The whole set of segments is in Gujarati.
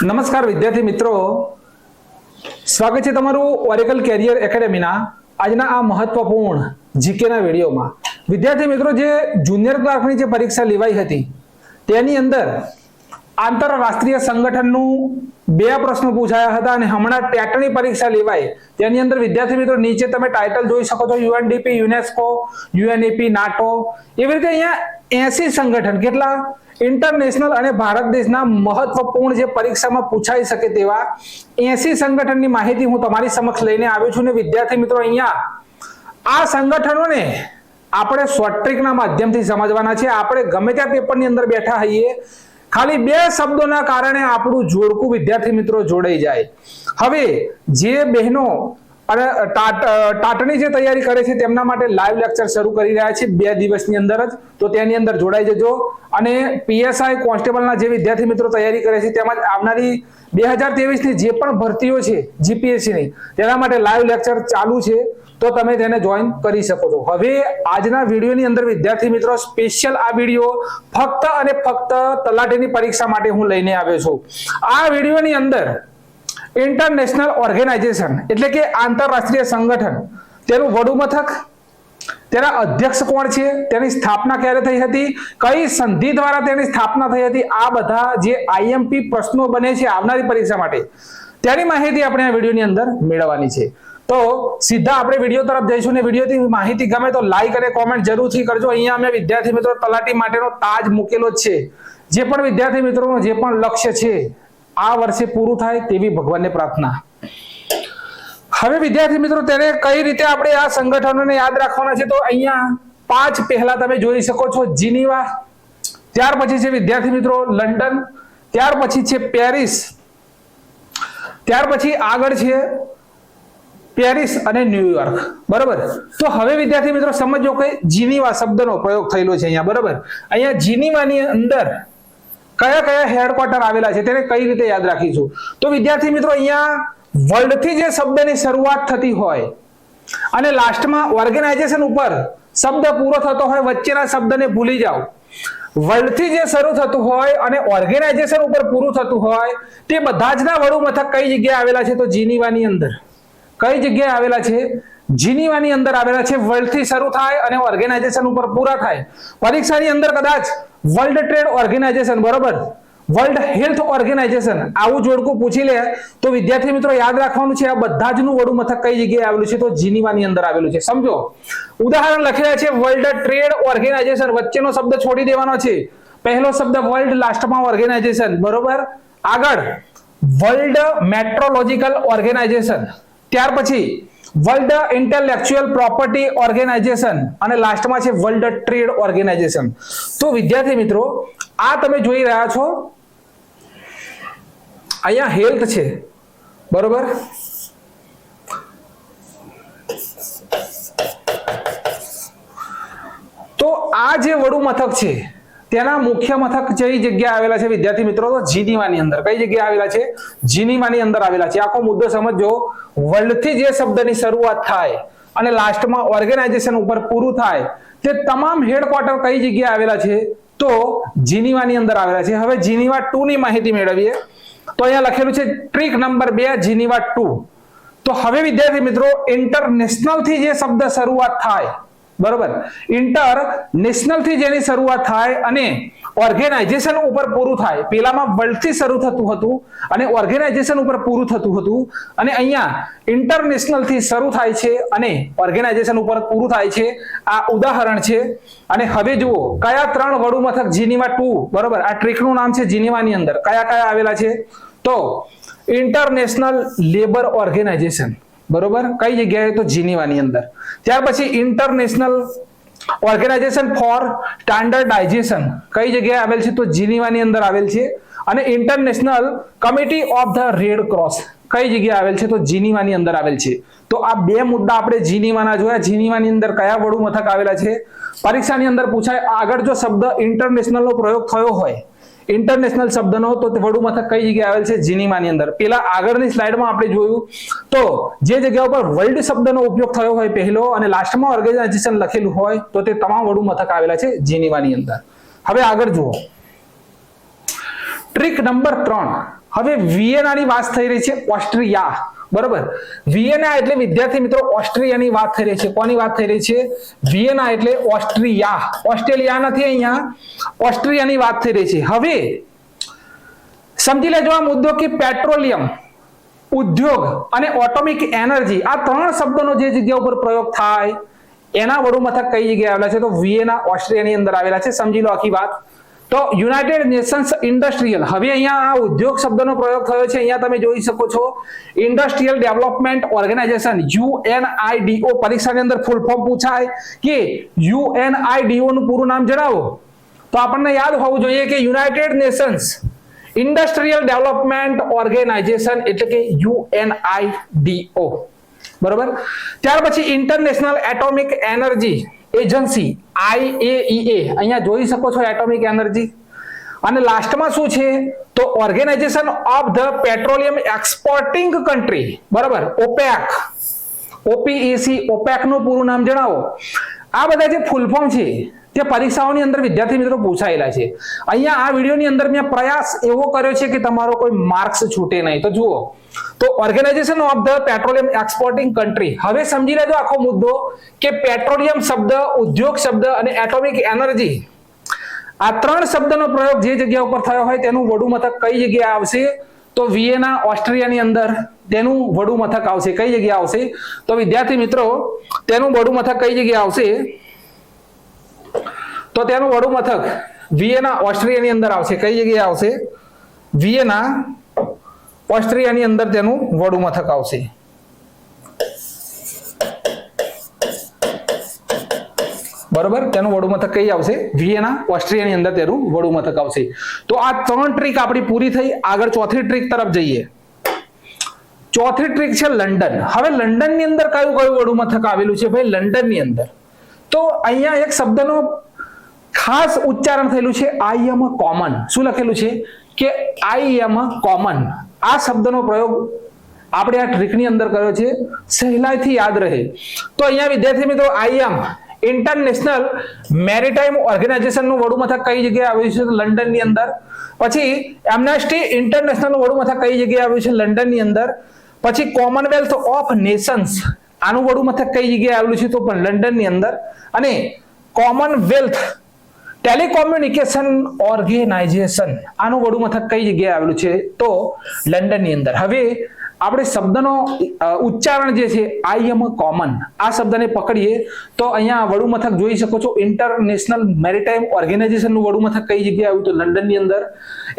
નમસ્કાર વિદ્યાર્થી મિત્રો, સ્વાગત છે તમારું ઓરેકલ કેરિયર એકેડેમીના આજના આ મહત્વપૂર્ણ જીકેના વિડીયોમાં. વિદ્યાર્થી મિત્રો, જે જુનિયર ક્લાર્કની જે પરીક્ષા લેવાઈ હતી તેની અંદર આંતરરાષ્ટ્રીય સંગઠનનું 2 પ્રશ્નો પૂછાયા હતા અને હમણાં ટેટની પરીક્ષા લેવાય તેની અંદર વિદ્યાર્થી મિત્રો નીચે તમે ટાઇટલ જોઈ શકો છો, યુએનડીપી, યુનેસ્કો, યુએનઈપી, નાટો. એવી રીતે અહીંયા 80 સંગઠન, કેટલા ઇન્ટરનેશનલ અને ભારત દેશના મહત્વપૂર્ણ જે પરીક્ષામાં પૂછાઈ શકે તેવા 80 સંગઠનની માહિતી હું તમારી સમક્ષ લઈને આવ્યો છું. ને વિદ્યાર્થી મિત્રો, અહીંયા આ સંગઠનોને આપણે શોર્ટ ટ્રિકના માધ્યમથી સમજવાના છે. આપણે ગમે ત્યાં પેપરની અંદર બેઠા હોઈએ, ખાલી 2 શબ્દોના કારણે આપણું જોડકું વિદ્યાર્થી મિત્રો જોડાઈ જાય. હવે જે બહેનો અને ટાટની જે તૈયારી કરે છે તેમના માટે લાઈવ લેક્ચર શરૂ કરી રહ્યા છે 2 દિવસની અંદર જ, તો તેની અંદર જોડાઈ જજો. અને પીએસઆઈ કોન્સ્ટેબલના જે વિદ્યાર્થી મિત્રો તૈયારી કરે છે તેમજ આવનારી 2023ની જે પણ ભરતીઓ છે જીપીએસસીની, તેના માટે લાઈવ લેક્ચર ચાલુ છે, તો તમે તેને જોઈન કરી શકો છો. હવે આજના વિડીયોની અંદર વિદ્યાર્થી મિત્રો સ્પેશિયલ આ વિડીયો ફક્ત અને ફક્ત તલાટીની પરીક્ષા માટે હું લઈને આવ્યો છું. આ વિડીયોની અંદર ઇન્ટરનેશનલ ઓર્ગેનાઇઝેશન એટલે કે આંતરરાષ્ટ્રીય સંગઠન, તેનું વડુ મથક, તેના અધ્યક્ષ કોણ છે, તેની સ્થાપના ક્યારે થઈ હતી, કઈ સંધિ દ્વારા તેની સ્થાપના થઈ હતી, આ બધા જે આઈએમપી પ્રશ્નો બને છે આવનારી પરીક્ષા માટે, તેની માહિતી આપણે આ વિડીયોની અંદર મેળવવાની છે. તો સીધા આપણે વિડીયો તરફ જઈશું ને વિડીયોથી માહિતી ગમે તો લાઈક અને કોમેન્ટ જરૂરથી કરજો. અહીંયા અમે વિદ્યાર્થી મિત્રો તલાટી માટેનો તાજ મૂકેલો જ છે. જે પણ વિદ્યાર્થી મિત્રોનો જે પણ લક્ષ્ય છે આ વર્ષે પૂરું થાય તેવી ભગવાનને પ્રાર્થના. હવે વિદ્યાર્થી મિત્રો, તેને કઈ રીતે આપણે આ સંગઠનોને યાદ રાખવાના છે, તો અહીંયા 5 પહેલા તમે જોઈ શકો છો, જીનીવા, ત્યાર પછી છે વિદ્યાર્થી મિત્રો લંડન, ત્યાર પછી છે પેરિસ, ત્યાર પછી આગળ છે પેરિસ અને ન્યુયોર્ક. બરાબર. તો હવે વિદ્યાર્થી મિત્રો સમજો કે જીનીવા શબ્દનો પ્રયોગ થયેલો છે અહીંયા. બરાબર. અહીંયા જીનીવાની અંદર કયા કયા હેડક્વાર્ટર આવેલા છે તેને કઈ રીતે યાદ રાખીશું, તો વિદ્યાર્થી મિત્રો અહીંયા વર્લ્ડ થી જે શબ્દની શરૂઆત થતી હોય અને લાસ્ટમાં ઓર્ગેનાઇઝેશન ઉપર શબ્દ પૂરો થતો હોય, વચ્ચેના શબ્દને ભૂલી જાઓ. વર્લ્ડ થી જે શરૂ થતું હોય અને ઓર્ગેનાઇઝેશન ઉપર પૂરું થતું હોય તે બધા જ ના વડુ મથક કઈ જગ્યાએ આવેલા છે, તો જીનીવાની અંદર. કઈ જગ્યાએ આવેલા છે? જીનીવાની અંદર આવેલા છે. વર્લ્ડ થી શરૂ થાય અને ઓર્ગેનાઇઝેશન ઉપર પૂરા થાય. પરીક્ષાની અંદર કદાચ વર્લ્ડ ટ્રેડ ઓર્ગેનાઇઝેશન, બરોબર, વર્લ્ડ હેલ્થ ઓર્ગેનાઇઝેશન આવું જોડકું પૂછી લે તો વિદ્યાર્થી મિત્રો યાદ રાખવાનું છે આ બધા જ નું વડુ મથક કઈ જગ્યાએ આવેલું છે, તો જીનીવાની અંદર આવેલું છે. સમજો, ઉદાહરણ લખેલા છે વર્લ્ડ ટ્રેડ ઓર્ગેનાઇઝેશન, વચ્ચેનો શબ્દ છોડી દેવાનો છે. પહેલો શબ્દ વર્લ્ડ, લાસ્ટમાં ઓર્ગેનાઇઝેશન. બરોબર. આગળ વર્લ્ડ મેટ્રોલોજીકલ ઓર્ગેનાઇઝેશન, ત્યાર પછી વર્લ્ડ ઇન્ટેલેક્ચ્યુઅલ પ્રોપર્ટી ઓર્ગેનાઇઝેશન અને લાસ્ટમાં છે વર્લ્ડ ટ્રેડ ઓર્ગેનાઇઝેશન. તો વિદ્યાર્થી મિત્રો આ તમે જોઈ રહ્યા છો, અહીંયા હેલ્થ છે. બરોબર. તો આ જે વડુ મથક છે તેના મુખ્ય મથક કઈ જગ્યાએ આવેલા છે વિદ્યાર્થી મિત્રો, તો જીનીવાની અંદર. કઈ જગ્યાએ આવેલા છે? જીનીવાની અંદર આવેલા છે. આખો મુદ્દો સમજો. વર્લ્ડ થી જે શબ્દની શરૂઆત થાય અને લાસ્ટમાં ઓર્ગેનાઇઝેશન ઉપર પૂરું થાય તે તમામ હેડક્વાર્ટર કઈ જગ્યાએ આવેલા છે, તો જીનીવાની અંદર આવેલા છે. હવે જીનીવા 2 ની માહિતી મેળવીએ તો અહીંયા લખેલું છે ટ્રિક નંબર 2, જીનીવા 2. તો હવે વિદ્યાર્થી મિત્રો ઇન્ટરનેશનલ થી જે શબ્દ શરૂઆત થાય, બરોબર, ઇન્ટરનેશનલ થી જેની શરૂઆત થાય અને ઓર્ગેનાઇઝેશન ઉપર પૂરું થાય. પેલામાં વર્લ્ડ થી શરૂ થતું હતું અને ઓર્ગેનાઇઝેશન ઉપર પૂરું થતું હતું, અને અહીંયા ઇન્ટરનેશનલ થી શરૂ થાય છે અને ઓર્ગેનાઇઝેશન ઉપર પૂરું થાય છે. આ ઉદાહરણ છે. અને હવે જુઓ કયા 3 વડુ મથક જીનીવા 2, બરોબર, આ ટ્રીકનું નામ છે જીનીવાની અંદર કયા કયા આવેલા છે, તો ઇન્ટરનેશનલ લેબર ઓર્ગેનાઇઝેશન, બરોબર, કઈ જગ્યાએ, તો જીનીવાની અંદર. ત્યાર પછી ઇન્ટરનેશનલ ઓર્ગેનાઇઝેશન ફોર સ્ટાન્ડર્ડાઇઝેશન કઈ જગ્યાએ આવેલ છે, તો જીનીવાની અંદર આવેલ છે. અને international committee of the red cross કઈ જગ્યાએ આવેલ છે, તો જીનીવાની અંદર આવેલ છે. તો આ 2 મુદ્દા આપણે જીનીવાના જોયા. જીનીવાની અંદર કયા વડુ મથક આવેલા છે પરીક્ષાની અંદર પૂછાય. આગળ જો શબ્દ ઇન્ટરનેશનલ નો પ્રયોગ થયો હોય, ઇન્ટરનેશનલ શબ્દનો, તો વડુ મથક કઈ જગ્યાએ આવેલ છે? જીનીવાની અંદર. પેલા આગળની સ્લાઇડમાં આપણે જોયું તો જે જગ્યા ઉપર વર્લ્ડ શબ્દનો ઉપયોગ થયો હોય પહેલો અને લાસ્ટમાં ઓર્ગેનાઇઝેશન લખેલું હોય તો તે તમામ વડુ મથક આવેલા છે જીનીવાની અંદર. હવે આગળ જુઓ, ટ્રીક નંબર 3. હવે વિયેનાની વાત થઈ રહી છે, ઓસ્ટ્રિયા. બરોબર, વિયેના એટલે વિદ્યાર્થી મિત્રો ઓસ્ટ્રિયાની વાત થઈ રહી છે. કોની વાત થઈ રહી છે? વિયેના એટલે ઓસ્ટ્રિયા. ઓસ્ટ્રેલિયા નથી, અહીંયા ઓસ્ટ્રિયાની વાત થઈ રહી છે. હવે સમજી લેજો આ મુદ્દો કે પેટ્રોલિયમ, ઉદ્યોગ અને એટોમિક એનર્જી આ 3 શબ્દોનો જે જગ્યા ઉપર પ્રયોગ થાય એના વડુ મથક કઈ જગ્યાએ આવેલા છે? તો વિયેના ઓસ્ટ્રિયાની અંદર આવેલા છે. સમજી લો આખી વાત. તો યુનાઇટેડ નેશન્સ ઇન્ડસ્ટ્રીયલ, હવે અહીંયા આ ઉદ્યોગ શબ્દનો પ્રયોગ થયો છે. અહીંયા તમે જોઈ શકો છો ઇન્ડસ્ટ્રીયલ ડેવલપમેન્ટ ઓર્ગેનાઇઝેશન, UNIDO. પરીક્ષાની અંદર ફૂલ ફોર્મ પૂછાય કે UNIDO નું પૂરું નામ જણાવો, તો આપણને યાદ હોવું જોઈએ કે United Nations Industrial Development Organization એટલે કે UNIDO. બરોબર. ત્યાર પછી International Atomic Energy Agency, IAEA. અહીંયા જોઈ શકો છો એટોમિક એનર્જી. અને લાસ્ટમાં શું છે? તો organization of the petroleum exporting country. બરાબર, OPEC, OPEC, OPEC નું પૂરું નામ જણાવો. આ બધા જે ફૂલ ફોર્મ છે તે પરીક્ષાઓની અંદર વિદ્યાર્થી મિત્રો પૂછાયેલા છે. અહીંયા આ વિડીયોની અંદર મેં પ્રયાસ એવો કર્યો છે કે તમારો કોઈ માર્ક્સ છૂટે નહીં. તો જુઓ, તો organization of the petroleum exporting country. હવે સમજી લેજો આખો મુદ્દો કે પેટ્રોલિયમ શબ્દ, ઉદ્યોગ શબ્દ અને એટોમિક એનર્જી આ 3 શબ્દનો પ્રયોગ જે જગ્યા ઉપર થયો હોય તેનું વડુ મથક કઈ જગ્યાએ આવશે? તો વિયેના ઓસ્ટ્રિયાની અંદર તેનું વડુ મથક આવશે. કઈ જગ્યાએ આવશે? તો વિદ્યાર્થી મિત્રો તેનું વડુ મથક કઈ જગ્યાએ આવશે? તો તેનું વડુ મથક વિયેના ઓસ્ટ્રિયાની અંદર આવશે. કઈ જગ્યાએ આવશે? વિયેના ઓસ્ટ્રિયાની અંદર તેનું વડુ મથક આવશે. બરોબર, તેનું વડુ મથક કઈ આવશે? વિયેના ઓસ્ટ્રિયાની અંદર તેનું વડુ મથક આવશે. તો આ 3 ટ્રીક આપણી પૂરી થઈ. આગળ ચોથી ટ્રીક તરફ જઈએ. ચોથી ટ્રીક છે લંડન. હવે લંડનની અંદર કયું વડુ મથક આવેલું છે ભાઈ? લંડનની અંદર તો અહીંયા એક શબ્દનો ખાસ ઉચ્ચારણ થયેલું છે, આઈ એમ કોમન. શું લખેલું છે? કે આઈ એમ કોમન. આ શબ્દનો પ્રયોગ આપણે આ ટ્રીકની અંદર કર્યો છે, સહેલાઈથી યાદ રહે. તો અહીંયા વિદ્યાર્થી મિત્રો IM ઇન્ટરનેશનલ મેરીટાઈમ ઓર્ગેનાઇઝેશન નું વડુ મથક કઈ જગ્યાએ આવ્યું છે? લંડન ની અંદર. પછી એમ્નેસ્ટી ઇન્ટરનેશનલ નું વડુ મથક કઈ જગ્યાએ આવ્યું છે? લંડન ની અંદર. પછી કોમનવેલ્થ ઓફ નેશન્સ આનું વડુ મથક કઈ જગ્યાએ આવેલું છે? તો પણ લંડન ની અંદર. અને કોમનવેલ્થ ટેલિકોમ્યુનિકેશન ઓર્ગેનાઇઝેશન આનું વડુ મથક કઈ જગ્યાએ આવેલું છે? તો લંડન ની અંદર. હવે આપણે શબ્દનો ઉચ્ચારણ જે છે આઈ એમ કોમન, આ શબ્દને પકડીએ તો અહીંયા વડુ મથક જોઈ શકો છો ઇન્ટરનેશનલ મેરીટાઈમ ઓર્ગેનાઇઝેશન નું વડુ મથક કઈ જગ્યાએ આવ્યું? તો લંડન ની અંદર.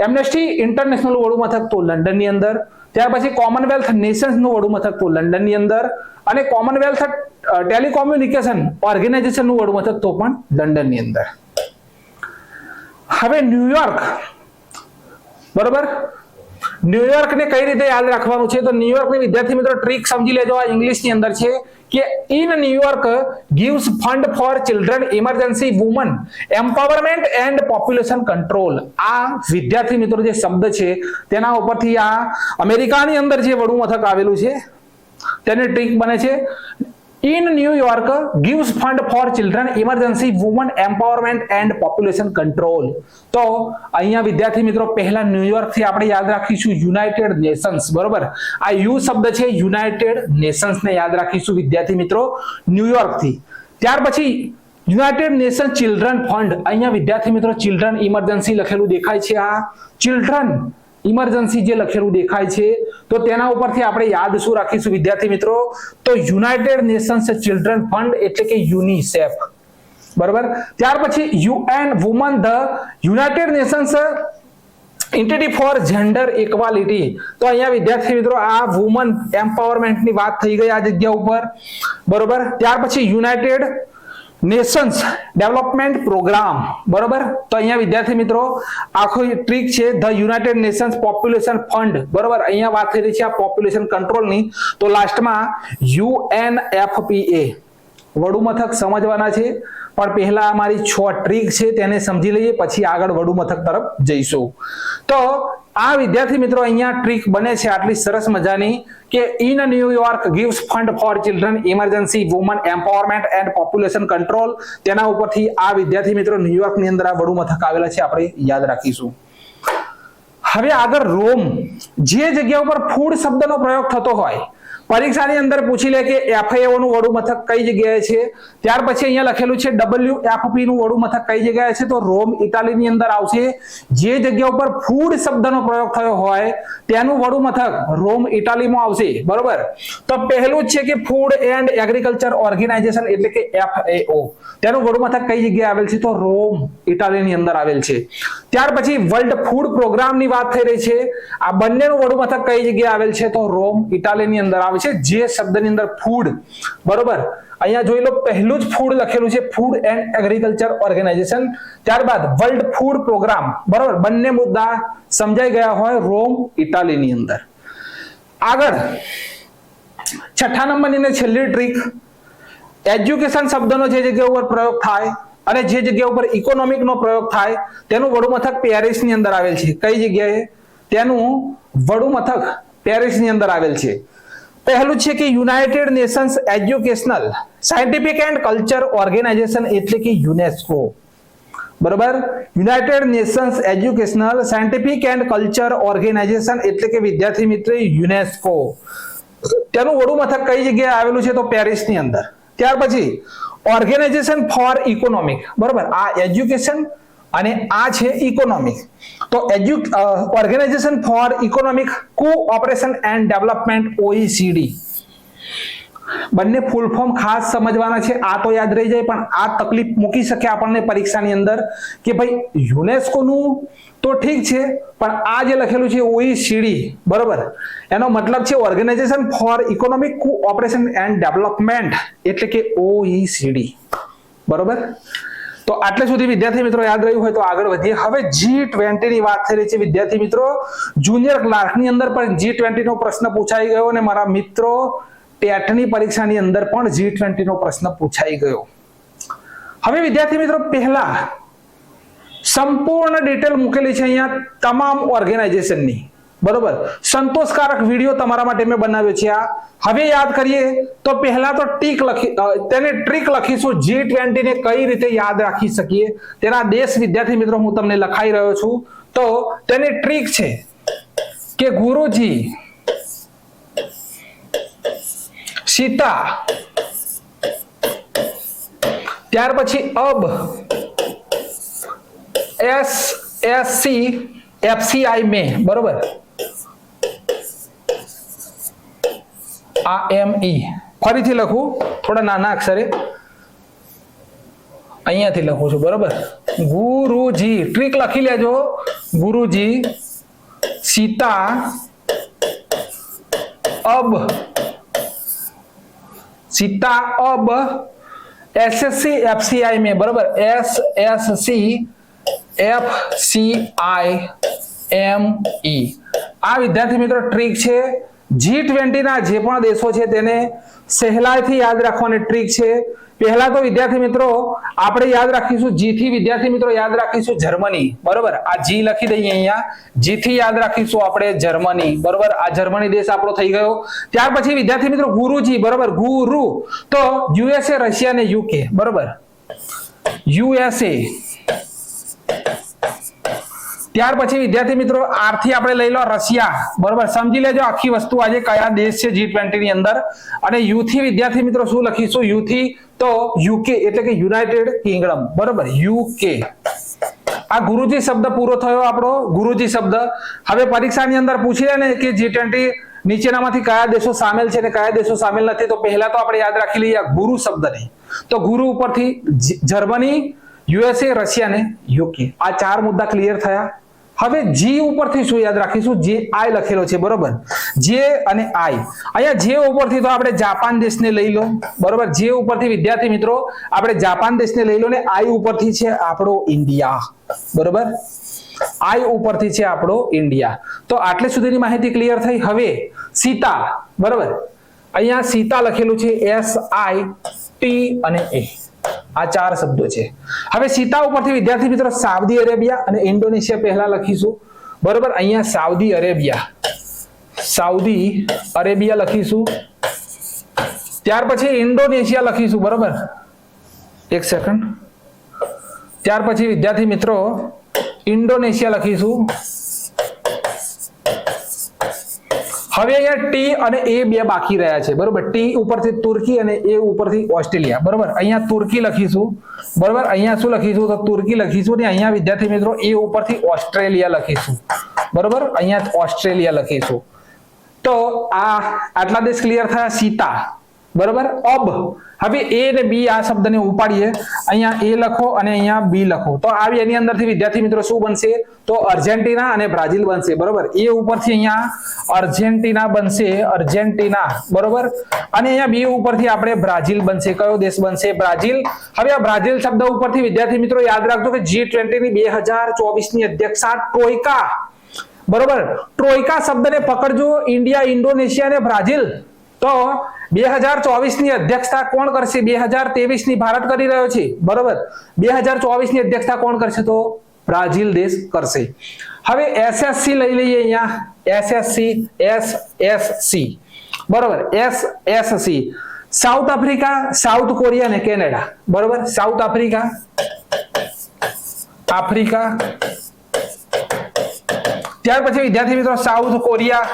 એમ્નેસ્ટી ઇન્ટરનેશનલ નું વડુ મથક તો લંડન ની અંદર. ત્યાર પછી કોમનવેલ્થ નેશન્સ નું વડુ મથક તો લંડન ની અંદર. અને કોમનવેલ્થ ટેલિકોમ્યુનિકેશન ઓર્ગેનાઇઝેશન નું વડુ મથક તો પણ લંડન ની અંદર. હવે ન્યુયોર્ક. બરોબર, ન્યુયોર્ક ને કઈ રીતે યાદ રાખવાનું છે? તો ન્યુયોર્ક ની વિદ્યાર્થી મિત્રો ટ્રીક સમજી લેજો. આ ઇંગ્લિશ ની અંદર છે કે in New York gives fund for children, emergency, women empowerment and population control. આ વિદ્યાર્થી મિત્રો જે શબ્દ છે તેના ઉપરથી આ અમેરિકાની અંદર જે વડુ મથક આવેલું છે તેની ટ્રીક બને છે. In New York gives fund for children, emergency, women empowerment and population control. તો અહીંયા વિદ્યાર્થી મિત્રો પહેલા ન્યુયોર્ક થી આપણે યાદ રાખીશું યુનાઇટેડ નેશન્સ. બરોબર, આ યુ શબ્દ છે યુનાઇટેડ નેશન્સ ને યાદ રાખીશું વિદ્યાર્થી મિત્રો ન્યુયોર્ક થી. ત્યાર પછી યુનાઇટેડ નેશન ચિલ્ડ્રન ફંડ. અહીંયા વિદ્યાર્થી મિત્રો ચિલ્ડ્રન ઇમરજન્સી લખેલું દેખાય છે. આ ચિલ્ડ્રન ઇમરજન્સી જે લખેલું દેખાય છે તો તેના ઉપરથી આપણે યાદ શું રાખીશું વિદ્યાર્થી મિત્રો? તો યુનાઇટેડ નેશન્સ ચિલ્ડ્રન ફંડ એટલે કે યુનિસેફ. બરોબર. ત્યાર પછી UN woman, the United Nations entity for gender equality. તો અહીંયા વિદ્યાર્થી મિત્રો આ વુમન એમ્પાવરમેન્ટ ની વાત થઈ ગઈ આ જગ્યા ઉપર. બરોબર. ત્યાર પછી યુનાઇટેડ નેશન્સ ડેવલપમેન્ટ પ્રોગ્રામ. બરોબર, તો અહીંયા વિદ્યાર્થી મિત્રો આખો ટ્રીક છે the United Nations population fund. બરોબર, અહીંયા વાત થઈ રહી છે આ પોપ્યુલેશન કંટ્રોલની. તો લાસ્ટમાં UNFPA વડુ મથક સમજવાના છે, પણ પહેલા અમારી 6 ટ્રીક છે તેને સમજી લઈએ, પછી આગળ વડુ મથક તરફ જઈશું. તો આ વિદ્યાર્થી મિત્રો અહીંયા ટ્રીક બને છે આટલી સરસ મજાની કે in New York gives fund for children, emergency, women empowerment and population control. તેના ઉપરથી આ વિદ્યાર્થી મિત્રો ન્યુયોર્ક ની અંદર આ વડુ મથક આવેલા છે આપણે યાદ રાખીશું. હવે આગળ રોમ, જે જગ્યા ઉપર ફૂડ શબ્દનો પ્રયોગ થતો હોય, પરીક્ષાની અંદર પૂછી લે કે FAO નું વડું મથક કઈ જગ્યાએ છે, ત્યાર પછી અહીંયા લખેલું છે WFP નું વડું મથક કઈ જગ્યાએ છે, તો રોમ ઇટાલીની અંદર આવશે. જે જગ્યા ઉપર ફૂડ શબ્દનો પ્રયોગ થયો હોય તેનું વડું મથક રોમ ઇટાલીમાં આવશે. બરોબર. તો પહેલું જ છે કે ફૂડ એન્ડ એગ્રીકલ્ચર ઓર્ગેનાઇઝેશન એટલે કે FAO, તેનું વડું મથક કઈ જગ્યાએ આવેલ છે, તો રોમ ઇટાલીની અંદર આવેલ છે. ત્યાર પછી વર્લ્ડ ફૂડ પ્રોગ્રામની વાત થઈ રહી છે. આ બંનેનું વડું મથક કઈ જગ્યાએ આવેલ છે, તો રોમ ઇટાલીની અંદર આવે છે. જે શબ્દની અંદર ફૂડ, બરોબર, અહીંયા જોઈ લો પહેલું જ ફૂડ લખેલું છે, ફૂડ એન્ડ એગ્રીકલ્ચર ઓર્ગેનાઇઝેશન. ત્યારબાદ વર્લ્ડ ફૂડ પ્રોગ્રામ, બરોબર, બંને મુદ્દા સમજાઈ ગયા હોય રોમ ઇટાલીની અંદર. આગળ 6થા નંબરની ને છેલ્લી ટ્રીક, એજ્યુકેશન શબ્દનો જે જગ્યા ઉપર પ્રયોગ થાય અને જે જગ્યા ઉપર ઇકોનોમિક નો પ્રયોગ થાય તેનું વડું મથક પેરિસની અંદર આવેલ છે. કઈ જગ્યાએ? તેનું વડું મથક પેરિસની અંદર આવેલ છે. પહેલું છે કે United Nations educational scientific and culture organization એટલે કે યુનેસ્કો. બરોબર. United Nations educational scientific and culture organization એટલે કે વિદ્યાર્થી મિત્ર યુનેસ્કો, તેનું વડું મથક કઈ જગ્યાએ આવેલું છે, તો પેરિસની અંદર. ત્યાર પછી ઓર્ગેનાઇઝેશન ફોર ઇકોનોમિક, બરોબર, આ એજ્યુકેશન અને આ છે ઇકોનોમિક. તો organization for economic cooperation and development OECD, બંને ફૂલ ફોર્મ ખાસ સમજવાના છે. આ તો યાદ રહી જાય, પણ આ તકલીફ મૂકી શકે આપણને પરીક્ષાની અંદર કે ભાઈ યુનેસ્કો નું તો ઠીક છે, પણ આ જે લખેલું છે OECD, બરોબર, એનો મતલબ છે organization for economic cooperation and development એટલે કે OECD. બરોબર. તો આટલે સુધી વિદ્યાર્થી મિત્રો યાદ રહ્યું હોય તો આગળ વધીએ. હવે G20 ની વાત થઈ રહી છે વિદ્યાર્થી મિત્રો. જુનિયર ક્લાર્કની અંદર પણ G20 નો પ્રશ્ન પૂછાઈ ગયો અને મારા મિત્રો ટેટની પરીક્ષાની અંદર પણ G20 નો પ્રશ્ન પૂછાઈ ગયો. હવે વિદ્યાર્થી મિત્રો પહેલા સંપૂર્ણ ડિટેલ મૂકેલી છે અહીંયા તમામ ઓર્ગેનાઇઝેશનની. બરોબર. સંતોષકારક વિડિયો તમારા માટે મેં બનાવ્યો છે આ. હવે યાદ કરીએ તો પહેલા તો ટ્રીક લખીશું G20 ને કઈ રીતે યાદ રાખી શકીએ તેના દેશ વિદ્યાર્થી મિત્રો હું તમને લખાઈ રહ્યો છું. તો તેની ટ્રીક છે કે ગુરુજી, સીતા, ત્યાર પછી અબ, SSC FCI में, बरोबर, AME ફરીથી લખું થોડા નાના અક્ષરે, અહીંયાથી લખું છું. બરોબર. ગુરુજી, ટ્રીક લખી લેજો. ગુરુજી, સીતા, અબ, सीता अब SSC FCI में, बराबर, SSC FCI ME આ વિદ્યાર્થી મિત્રો ટ્રીક છે. G20 ના જે પણ દેશો છે તેને સહેલાઈથી યાદ રાખવાની ટ્રીક છે. પહેલા તો વિદ્યાર્થી મિત્રો આપણે યાદ રાખીશું G થી, વિદ્યાર્થી મિત્રો યાદ રાખીશું જર્મની. બરોબર, આ G લખી દઈએ અહીંયા. G થી યાદ રાખીશું આપણે જર્મની. બરોબર, આ જર્મની દેશ આપણો થઈ ગયો. ત્યાર પછી વિદ્યાર્થી મિત્રો ગુરુજી, બરોબર, ગુરુ તો USA, રશિયા ને UK. બરોબર, USA. ત્યાર પછી વિદ્યાર્થી મિત્રો આર થી આપણે લઈ લો રશિયા. બરોબર, સમજી લેજો આખી વસ્તુ આજે કયા દેશ છે G20 ની અંદર. અને યુ થી વિદ્યાર્થી મિત્રો શું લખીશું? યુ થી તો UK એટલે કે યુનાઇટેડ કિંગડમ. બરોબર, UK. આ ગુરુજી શબ્દ પૂરો થયો આપણો, ગુરુજી શબ્દ. હવે પરીક્ષાની અંદર પૂછી લે ને કે G20 નીચેનામાંથી કયા દેશો સામેલ છે અને કયા દેશો સામેલ નથી, તો પહેલા તો આપણે યાદ રાખી લઈએ ગુરુ શબ્દને. તો ગુરુ ઉપરથી જર્મની, USA, રશિયા ને UK. આ ચાર મુદ્દા ક્લિયર થયા. હવે G ઉપરથી શું યાદ રાખીશું? જે I લખેલો છે. બરોબર, જે અને I. અહીંયા જે ઉપરથી તો આપણે જાપાન દેશને લઈ લો. બરોબર, જે ઉપરથી વિદ્યાર્થી મિત્રો આપણે જાપાન દેશને લઈ લો ને I ઉપરથી છે આપણો ઇન્ડિયા. બરોબર, I ઉપરથી છે આપણો ઇન્ડિયા. તો આટલે સુધીની માહિતી ક્લિયર થઈ. હવે સીતા, બરોબર, અહીંયા સીતા લખેલું છે SIT અને A. આ ચાર શબ્દો છે. હવે સીતા ઉપરથી વિદ્યાર્થી મિત્રો સાઉદી અરેબિયા અને ઇન્ડોનેશિયા પહેલા લખીશું. બરોબર, અહીંયા સાઉદી અરેબિયા લખીશું. ત્યાર પછી ઇન્ડોનેશિયા લખીશું. બરોબર, એક સેકન્ડ. ત્યાર પછી વિદ્યાર્થી મિત્રો ઇન્ડોનેશિયા લખીશું. હવે અહીંયા ટી અને એ બે બાકી રહ્યા છે, બરોબર. ટી ઉપરથી તુર્કી અને એ ઉપરથી ઓસ્ટ્રેલિયા, બરોબર. અહીંયા તુર્કી લખીશું, બરોબર. અહીંયા શું લખીશું? તો તુર્કી લખીશું ને અહીંયા વિદ્યાર્થી મિત્રો એ ઉપરથી ઓસ્ટ્રેલિયા લખીશું, બરોબર. અહીંયા ઓસ્ટ્રેલિયા લખીશું. તો આ આટલા દેશ ક્લિયર થયા. સીતા, બરોબર. અબ હવે એ ને બી આ શબ્દને ઉપાડીએ, અહીંયા એ લખો અને અહીંયા બી લખો, તો આવી એની અંદરથી વિદ્યાર્થી મિત્રો શું બનશે? તો અર્જેન્ટિના અને બ્રાઝિલ બનશે, બરોબર. એ ઉપરથી અહીંયા અર્જેન્ટિના બનશે, અર્જેન્ટિના, બરોબર. અને અહીંયા બી ઉપરથી આપણે બ્રાઝિલ બનશે. કયો દેશ બનશે? બ્રાઝિલ. હવે આ બ્રાઝિલ શબ્દ ઉપરથી વિદ્યાર્થી મિત્રો યાદ રાખજો કે G20 ની 2024 ની અધ્યક્ષતા ટ્રોયકા, બરોબર. ટ્રોયકા શબ્દને પકડજો. ઇન્ડિયા, ઇન્ડોનેશિયા અને બ્રાઝિલ. તો 2024 ની અધ્યક્ષતા કોણ કરશે? 2023 ની ભારત કરી રહ્યો છે, બરોબર. 2024 ની અધ્યક્ષતા કોણ કરશે? તો બ્રાઝિલ દેશ કરશે. હવે એસએસસી લઈ લઈએ અહીંયા. એસએસસી, બરોબર. SSC south Africa, south Korea અને કેનેડા, બરોબર. સાઉથ આફ્રિકા, ત્યાર પછી વિદ્યાર્થી મિત્રો સાઉથ કોરિયા,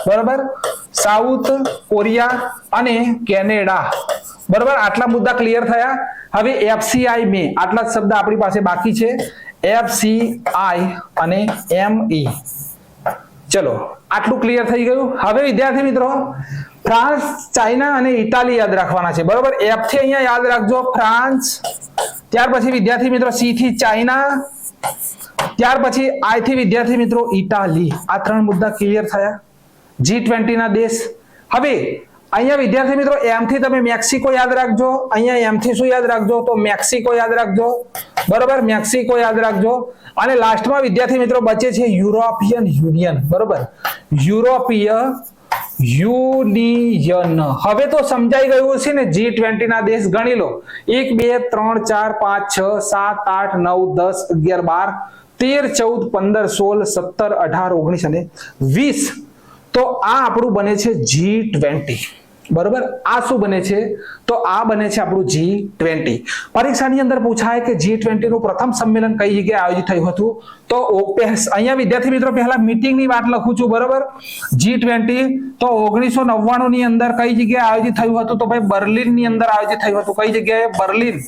બરોબર. સાઉથ કોરિયા અને કેનેડા, બરોબર. આટલા મુદ્દા ક્લિયર થયા. હવે એફસીઆઈ મે આટલા શબ્દ આપણી પાસે બાકી છે. એફસીઆઈ અને એમઈ. ચલો આટલું ક્લિયર થઈ ગયું. હવે વિદ્યાર્થી મિત્રો ફ્રાન્સ, ચાઇના અને ઇટાલી યાદ રાખવાના છે, બરોબર. એફ થી અહીંયા યાદ રાખજો ફ્રાન્સ, ત્યાર પછી વિદ્યાર્થી મિત્રો સી થી ચાઇના, ત્યાર પછી આઈ થી વિદ્યાર્થી મિત્રો ઇટાલી. આ ત્રણ મુદ્દા ક્લિયર થયા. G20 ના દેશ. હવે અહીંયા વિદ્યાર્થી મિત્રો એમ થી તમે મેક્સિકો યાદ રાખજો, અહીંયા એમ થી શું યાદ રાખજો? તો મેક્સિકો યાદ રાખજો, બરોબર. મેક્સિકો યાદ રાખજો. અને લાસ્ટમાં વિદ્યાર્થી મિત્રો બચે છે યુરોપિયન યુનિયન, બરોબર. European union. હવે તો સમજાઈ ગયું છે ને. G20 ના દેશ ગણી લો. 1 2 3 4 5 6 7 8 9 10 11 12 13 14 15 16 17 18 19 અને 20. તો આ આપણું બને છે G20, બરોબર. આ શું બને છે? તો આ બને છે આપણું G20. પરીક્ષાની અંદર પૂછાય કે G20 નું પ્રથમ સંમેલન કઈ જગ્યાએ આયોજિત થયું હતું? તો અહીંયા વિદ્યાર્થી મિત્રો પહેલા મીટિંગ ની વાત લખું છું, બરોબર. G20 તો 1999 ની અંદર કઈ જગ્યાએ આયોજિત થયું હતું? તો ભાઈ બર્લિન ની અંદર આયોજિત થયું હતું. કઈ જગ્યાએ? બર્લિન.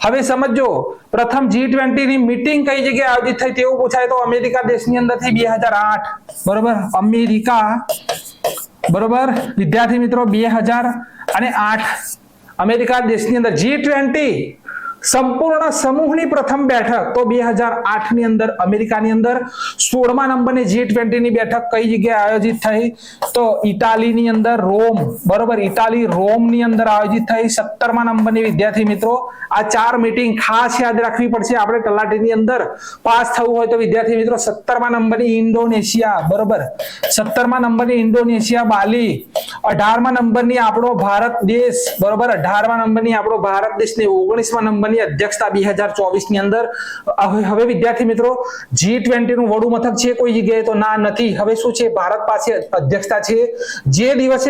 હવે સમજો પ્રથમ G20 ની મીટિંગ કઈ જગ્યાએ આયોજિત થઈ તેવું પૂછાય તો અમેરિકા દેશની અંદરથી 2008, બરોબર. અમેરિકા, બરોબર. વિદ્યાર્થી મિત્રો 2008 અમેરિકા દેશની અંદર G20 સંપૂર્ણ સમૂહની પ્રથમ બેઠક તો 2008 ની અંદર અમેરિકાની અંદર. 16મા નંબરની G20 ની બેઠક કઈ જગ્યાએ આયોજિત થઈ? તો ઇટાલીની અંદર રોમ, બરોબર. ઇટાલી રોમ ની અંદર આયોજિત થઈ. 17મા નંબરની વિદ્યાર્થી મિત્રો આ ચાર મીટિંગ ખાસ યાદ રાખવી પડશે આપણે તલાટીની અંદર પાસ થવું હોય તો વિદ્યાર્થી મિત્રો. 17મા નંબરની ઇન્ડોનેશિયા, બરોબર. 17મા નંબરની ઇન્ડોનેશિયા બાલી. 18મા નંબરની આપણો ભારત દેશ, બરોબર. 18મા નંબરની આપણો ભારત દેશ ને 19મા નંબર અધ્યક્ષતા 2024 ની અંદર. હવે વિદ્યાર્થી મિત્રો G20 નું વડું મથક છે કોઈ જગ્યાએ? તો ના, નથી. હવે શું છે? ભારત પાસે અધ્યક્ષતા છે. જે દિવસે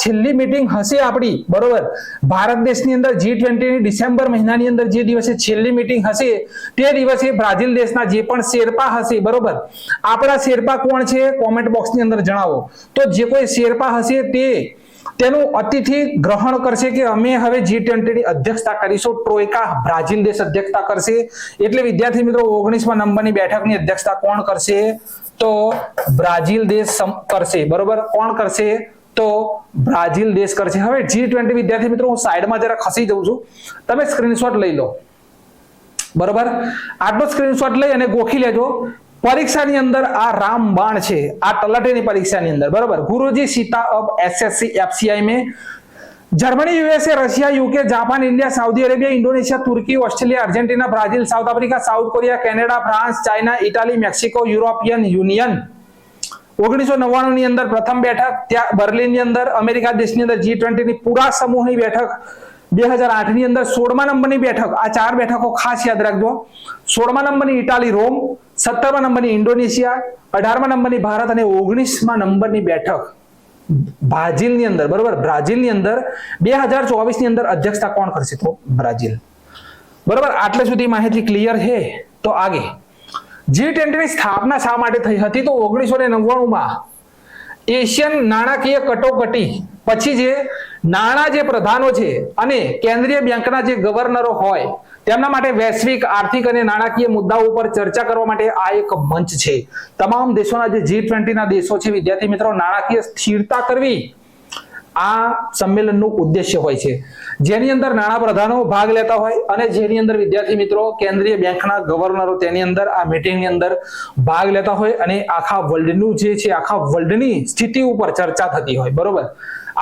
છેલ્લી મીટિંગ હશે આપણી, બરોબર, ભારત દેશની અંદર G20 ની ડિસેમ્બર મહિનાની અંદર જે દિવસે છેલ્લી મીટિંગ હશે તે દિવસે બ્રાઝિલ દેશના જે પણ શેરપા હશે, બરોબર. આપણા શેરપા કોણ છે? કોમેન્ટ બોક્સની અંદર જણાવો. તો જે કોઈ શેરપા હશે તેનું અતિથિ ગ્રહણ કરશે કે અમે હવે G20 ની અધ્યક્ષતા કરીશું. ટ્રોયકા બ્રાઝિલ દેશ અધ્યક્ષતા કરશે. એટલે વિદ્યાર્થી મિત્રો 19મા નંબરની બેઠકની અધ્યક્ષતા કોણ કરશે? તો બ્રાઝિલ દેશ કરશે, બરોબર. કોણ કરશે? તો બ્રાઝિલ દેશ કરશે. હવે G20 વિદ્યાર્થી મિત્રો હું સાઈડમાં જરા ખસી જઉં છું, તમે સ્ક્રીનશોટ લઈ લો, બરોબર. આટલો સ્ક્રીનશોટ લઈ અને ગોખી લેજો. પરીક્ષાની અંદર આ રામબાણ છે, આ તલાટીની પરીક્ષાની અંદર, બરોબર. ગુરુજી સીતા અબ એસએસસી एफसीआई में Germany, USA, Russia, UK, Japan, India, Saudi Arabia, Indonesia, Turkey, Australia, Argentina, Brazil, South Africa, South Korea, Canada, France, China, Italy, Mexico, European Union. 1999 ની અંદર પ્રથમ બેઠક ત્યાં બર્લિનની અંદર અમેરિકા દેશની અંદર G20 ની પૂરા સમૂહની બેઠક 2008 ની અંદર. 16મા નંબરની બેઠક. આ ચાર બેઠકો ખાસ યાદ રાખજો. 16મા નંબરની ઇટાલી રોમ, 17મા નંબરની ઇન્ડોનેશિયા, 18મા નંબરની ભારત અને 19મા નંબરની બેઠક બ્રાઝિલની અંદર, બરોબર. બ્રાઝિલની અંદર 2024 ની અંદર અધ્યક્ષતા કોણ કરશે? તો બ્રાઝિલ, બરોબર. આટલે સુધી માહિતી ક્લિયર છે. તો આગે G20 ની સ્થાપના શા માટે થઈ હતી? તો 1999 માં એશિયન નાણાકીય કટોકટી પછી જે નાણાં જે પ્રધાનો છે અને કેન્દ્રીય બેંકના જે ગવર્નરો હોય તેમના માટે વૈશ્વિક આર્થિક અને નાણાકીય મુદ્દાઓ ઉપર ચર્ચા કરવા માટે આ એક મંચ છે. તમામ દેશોના જે G20 ના દેશો છે વિદ્યાર્થી મિત્રો, નાણાકીય સ્થિરતા કરવી આ સંમેલનનું ઉદ્દેશ્ય હોય છે, જેની અંદર નાણાં પ્રધાનો ભાગ લેતા હોય અને જેની અંદર વિદ્યાર્થી મિત્રો કેન્દ્રીય બેંકના ગવર્નરો તેની અંદર આ મીટિંગની અંદર ભાગ લેતા હોય અને આખા વર્લ્ડનું જે છે આખા વર્લ્ડની સ્થિતિ ઉપર ચર્ચા થતી હોય. બરોબર.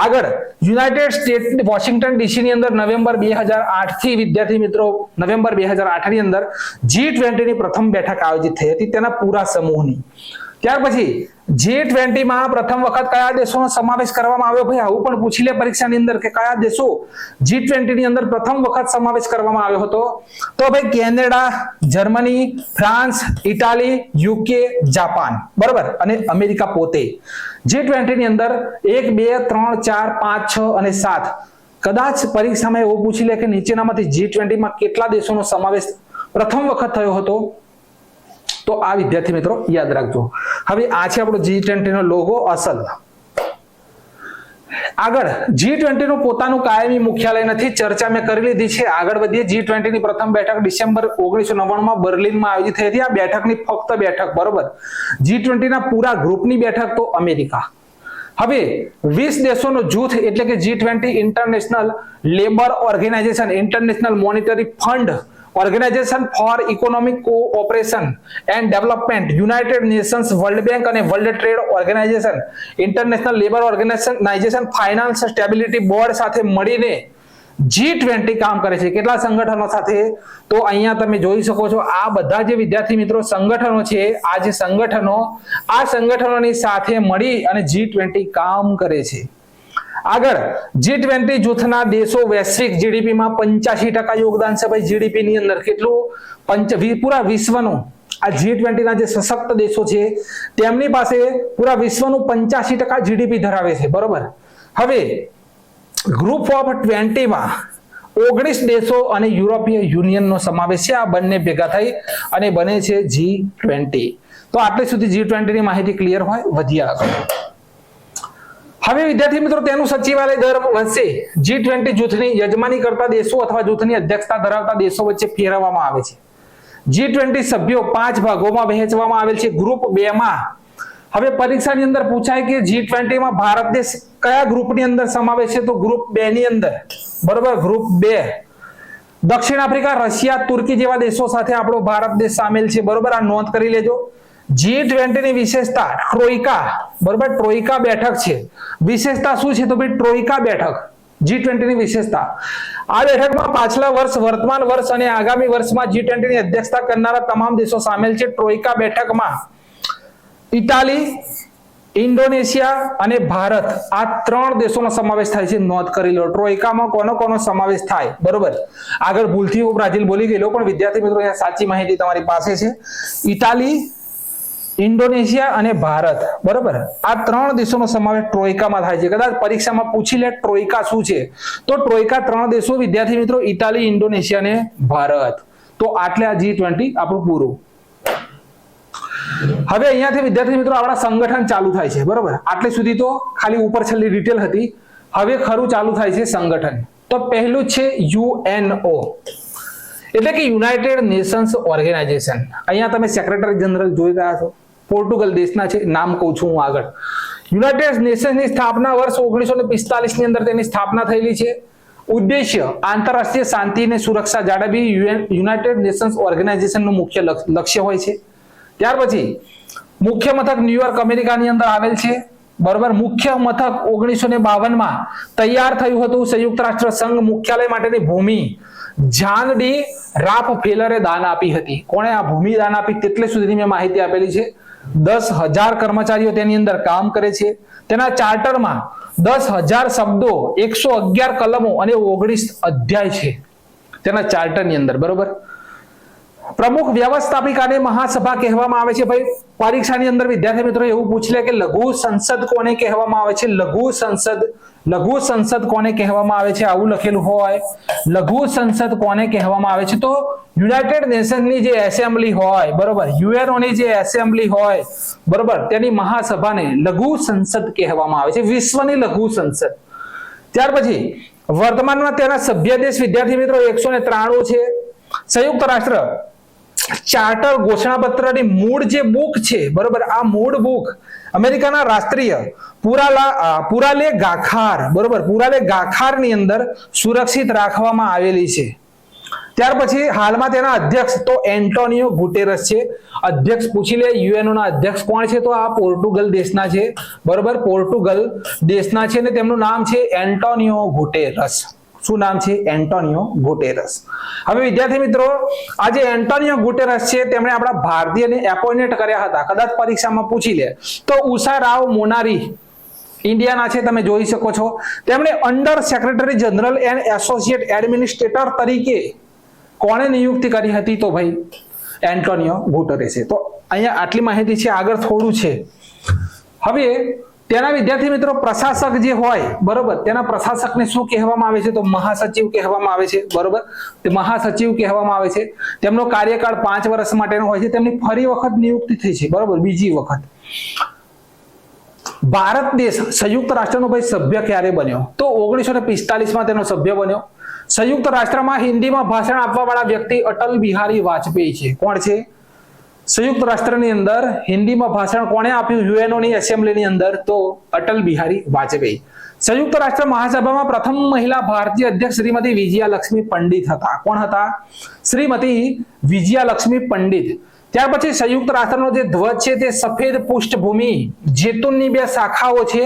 આગળ યુનાઇટેડ સ્ટેટ વોશિંગ્ટન ડીસી ની અંદર નવેમ્બર 2008 થી વિદ્યાર્થી મિત્રો નવેમ્બર 2008 ની અંદર G20 ની પ્રથમ બેઠક આયોજિત થઈ હતી તેના પૂરા સમૂહની. ત્યાર પછી G20 માં પ્રથમ વખત કયા દેશોનો સમાવેશ કરવામાં આવ્યો? ભાઈ આવું પણ પૂછી લે પરીક્ષાની અંદર કે કયા દેશો G20 ની અંદર પ્રથમ વખત સમાવેશ કરવામાં આવ્યો હતો? તો ભાઈ Canada, Germany, France, Italy, UK, Japan. બરાબર. અને અમેરિકા પોતે. G20 ની અંદર 1, 2, 3, 4, 5, 6 અને 7 કદાચ પરીક્ષામાં એવું પૂછી લે કે નીચેનામાંથી G20 માં કેટલા દેશોનો સમાવેશ પ્રથમ વખત થયો હતો? તો આ વિદ્યાર્થી મિત્રો યાદ રાખજો. હવે આ છે આપણો G20 નો લોગો અસલ. આગળ G20 નું પોતાનું કાયમી મુખ્યાલય નથી, ચર્ચા મેં કરી લીધી છે. આગળ વધીએ. G20 ની પ્રથમ બેઠક ડિસેમ્બર 1999 માં બર્લિનમાં આયોજિત થઈ હતી. આ બેઠકની ફક્ત બેઠક. બરોબર. G20 ના પૂરા ગ્રુપની બેઠક તો અમેરિકા. હવે 20 દેશોનો જૂથ એટલે કે G20 International Labour Organization, International Monetary Fund, Organisation for economic cooperation and Development, United Nations, World Bank અને World Trade Organization, International Labour Organization, Finance Stability Board સાથે મળીને G20 કામ કરે છે. કેટલા સંગઠનો સાથે? તો અહીંયા તમે જોઈ શકો છો આ બધા જે વિદ્યાર્થી મિત્રો સંગઠનો છે, આ જે સંગઠનો આ સંગઠનોની સાથે મળી અને G20 કામ કરે છે. આગળ G20 જૂથના દેશો વૈશ્વિક જીડીપી માં 85% યોગદાન છે. ભાઈ જીડીપી ની અંદર કેટલું? પૂરા વિશ્વનું આ G20 ના જે સશક્ત દેશો છે તેમની પાસે પૂરા વિશ્વનું 85% જીડીપી ધરાવે છે. બરોબર. હવે ગ્રુપ ઓફ 20 માં 19 દેશો અને યુરોપિયન યુનિયનનો સમાવેશ છે. આ બંને ભેગા થઈ અને બને છે G20. તો આટલે સુધી G20 ની માહિતી ક્લિયર હોય. વધીએ આગળ. હવે વિદ્યાર્થી મિત્રો તેનું સચિવાલય દર વર્ષે G20 જૂથની યજમાની કરતા દેશો અથવા જૂથની અધ્યક્ષતા ધરાવતા દેશો વચ્ચે ફેરવવામાં આવે છે. G20 સભ્યો 5 ભાગોમાં વહેંચવામાં આવેલ છે. ગ્રુપ 2 માં હવે પરીક્ષાની અંદર પૂછાય કે G20 માં ભારત દેશ કયા ગ્રુપની અંદર સમાવેશ છે? તો ગ્રુપ 2 ની અંદર. બરોબર. ગ્રુપ 2 દક્ષિણ આફ્રિકા, રશિયા, તુર્કી જેવા દેશો સાથે આપણો ભારત દેશ સામેલ છે. બરોબર. આ નોંધ કરી લેજો. G20 ની વિશેષતા ટ્રોઇકા. બરોબર. ટ્રોઇકા બેઠક છે. વિશેષતા શું છે? તો ભાઈ ટ્રોઇકા બેઠક G20 ની વિશેષતા. આ બેઠકમાં પાછલા વર્ષ, વર્તમાન વર્ષ અને આગામી વર્ષમાં G20 ની અધ્યક્ષતા કરનારા તમામ દેશો સામેલ છે. ટ્રોઇકા બેઠકમાં ઇટાલી, ઇન્ડોનેશિયા અને ભારત આ 3 દેશોનો સમાવેશ થાય છે. નોંધ કરી લો. ટ્રોઇકામાં કોનો સમાવેશ થાય? બરોબર. આગળ ભૂલથી હું બ્રાઝિલ બોલી ગયેલો પણ વિદ્યાર્થી મિત્રો અહીંયા સાચી માહિતી તમારી પાસે છે. ઇટાલી, ઇન્ડોનેશિયા અને ભારત. બરોબર. આ 3 દેશોનો સમાવેશ ટ્રોઇકામાં થાય છે. કદાચ પરીક્ષામાં પૂછી લે ટ્રોઇકા શું છે? તો ટ્રોઇકા 3 દેશો વિદ્યાર્થી મિત્રો ઇટાલી, ઇન્ડોનેશિયા અને ભારત. તો આટલે આ G20 આપણું પૂરું. હવે અહીંયાથી વિદ્યાર્થી મિત્રો આપણા સંગઠન ચાલુ થાય છે. બરોબર. આટલે સુધી તો ખાલી ઉપર છેલ્લી ડિટેલ હતી. હવે ખરું ચાલુ થાય છે સંગઠન. તો પહેલું છે UNO એટલે કે યુનાઇટેડ નેશન્સ ઓર્ગેનાઇઝેશન. અહીંયા તમે સેક્રેટરી જનરલ જોઈ રહ્યા છો. પોર્ટુગલ દેશના છે. નામ કહું છું હું આગળ. યુનાઇટેડ નેશન્સની સ્થાપના વર્ષ 1945 ની અંદર તેની સ્થાપના થયેલી છે. ઉદ્દેશ્ય આંતરરાષ્ટ્રીય શાંતિ અને સુરક્ષા જાળવવી યુનાઇટેડ નેશન્સ ઓર્ગેનાઇઝેશનનું મુખ્ય લક્ષ્ય હોય છે. ત્યાર પછી મુખ્ય મથક ન્યુયોર્ક અમેરિકાની અંદર આવેલ છે. બરોબર. મુખ્ય મથક 1952 માં તૈયાર થયું હતું. સંયુક્ત રાષ્ટ્ર સંઘ મુખ્યાલય માટેની ભૂમિ જાન ડી રાફફેલરે દાન આપી હતી. કોણે આ ભૂમિ દાન આપી? તેટલે સુધી મેં માહિતી આપેલી છે. 10,000 કર્મચારીઓ તેની અંદર કામ કરે છે. તેના ચાર્ટરમાં 10,000 શબ્દો, 111 કલમો અને 19 અધ્યાય છે તેના ચાર્ટરની અંદર. બરોબર. પ્રમુખ વ્યવસ્થાપિકાને મહાસભા કહેવામાં આવે છે ભાઈ. પરીક્ષાની અંદર વિદ્યાર્થી મિત્રો એવું પૂછ લે કે લઘુ સંસદ કોને કહેવામાં આવે છે? લઘુ સંસદ કોને કહેવામાં આવે છે? આવું લખેલું હોય. લઘુ સંસદ કોને કહેવામાં આવે છે? તો યુનાઇટેડ નેશનની જે એસેમ્બલી હોય, બરોબર, યુએનઓની જે એસેમ્બલી હોય, બરોબર, તેની મહાસભાને લઘુ સંસદ કહેવામાં આવે છે, વિશ્વની લઘુ સંસદ. ત્યાર પછી વર્તમાનમાં તેના સભ્ય દેશ વિદ્યાર્થી મિત્રો 193 છે. સંયુક્ત રાષ્ટ્ર ચાર્ટર ઘોષણાપત્રની મૂળ જે બુક છે, બરોબર, આ મૂળ બુક અમેરિકાના રાષ્ટ્રીય પુરાલે ગાખાર, બરોબર, પુરાલે ગાખારની અંદર સુરક્ષિત રાખવામાં આવેલી છે. ત્યાર પછી હાલમાં તેના અધ્યક્ષ તો એન્ટોનિયો ગુટેરસ છે. અધ્યક્ષ પૂછી લે યુએનઓ ના અધ્યક્ષ કોણ છે? તો આ પોર્ટુગલ દેશના છે, બરોબર, પોર્ટુગલ દેશના છે અને તેમનું નામ છે એન્ટોનિયો ગુટેરસ. શું નામ છે? Antonio Guterres. હવે વિદ્યાર્થી મિત્રો, આ જે એન્ટોનિયો ગુટેરસ છે તેમણે આપણા ભારતીયને એપોઇન્ટ કર્યા હતા. કદાચ પરીક્ષામાં પૂછી લે તો ઉષા રાવ મોનારી ઇન્ડિયાના છે, તમે જોઈ શકો છો. તેમણે under secretary general and associate administrator તરીકે કોણે નિયુક્તિ કરી હતી? તો ભાઈ એન્ટોનિયો ગુટેરસે. તો અહીંયા આટલી માહિતી છે. આગળ થોડું છે. હવે તેના વિદ્યાર્થી મિત્રો પ્રશાસક જે હોય, બરોબર, તેના પ્રશાસકને શું કહેવામાં આવે છે? તો મહાસચિવ કહેવામાં આવે છે, બરોબર, તે મહાસચિવ કહેવામાં આવે છે. તેમનો કાર્યકાળ 5 વર્ષ માટેનો હોય છે. તેમની ફરી વખત નિયુક્તિ થઈ છે, બરોબર, બીજી વખત. ભારત દેશ સંયુક્ત રાષ્ટ્રનો ભાઈ સભ્ય ક્યારે બન્યો? તો 1945માં તેનો સભ્ય બન્યો. સંયુક્ત રાષ્ટ્રમાં હિન્દીમાં ભાષણ આપવા વાળા વ્યક્તિ અટલ બિહારી વાજપેયી છે. કોણ છે? સંયુક્ત રાષ્ટ્રની અંદર હિન્દીમાં ભાષણ કોણે આપ્યું યુએનઓની એસેમ્બલીની અંદર? તો અટલ બિહારી વાજપેયી. સંયુક્ત રાષ્ટ્ર મહાસભામાં પ્રથમ મહિલા ભારતીય અધ્યક્ષ શ્રીમતી વિજયાલક્ષ્મી પંડિત હતા. કોણ હતા? શ્રીમતી વિજયાલક્ષ્મી પંડિત. ત્યાર પછી સંયુક્ત રાષ્ટ્રનો જે ધ્વજ છે તે સફેદ પૃષ્ઠભૂમિ, જેતુનની 2 શાખાઓ છે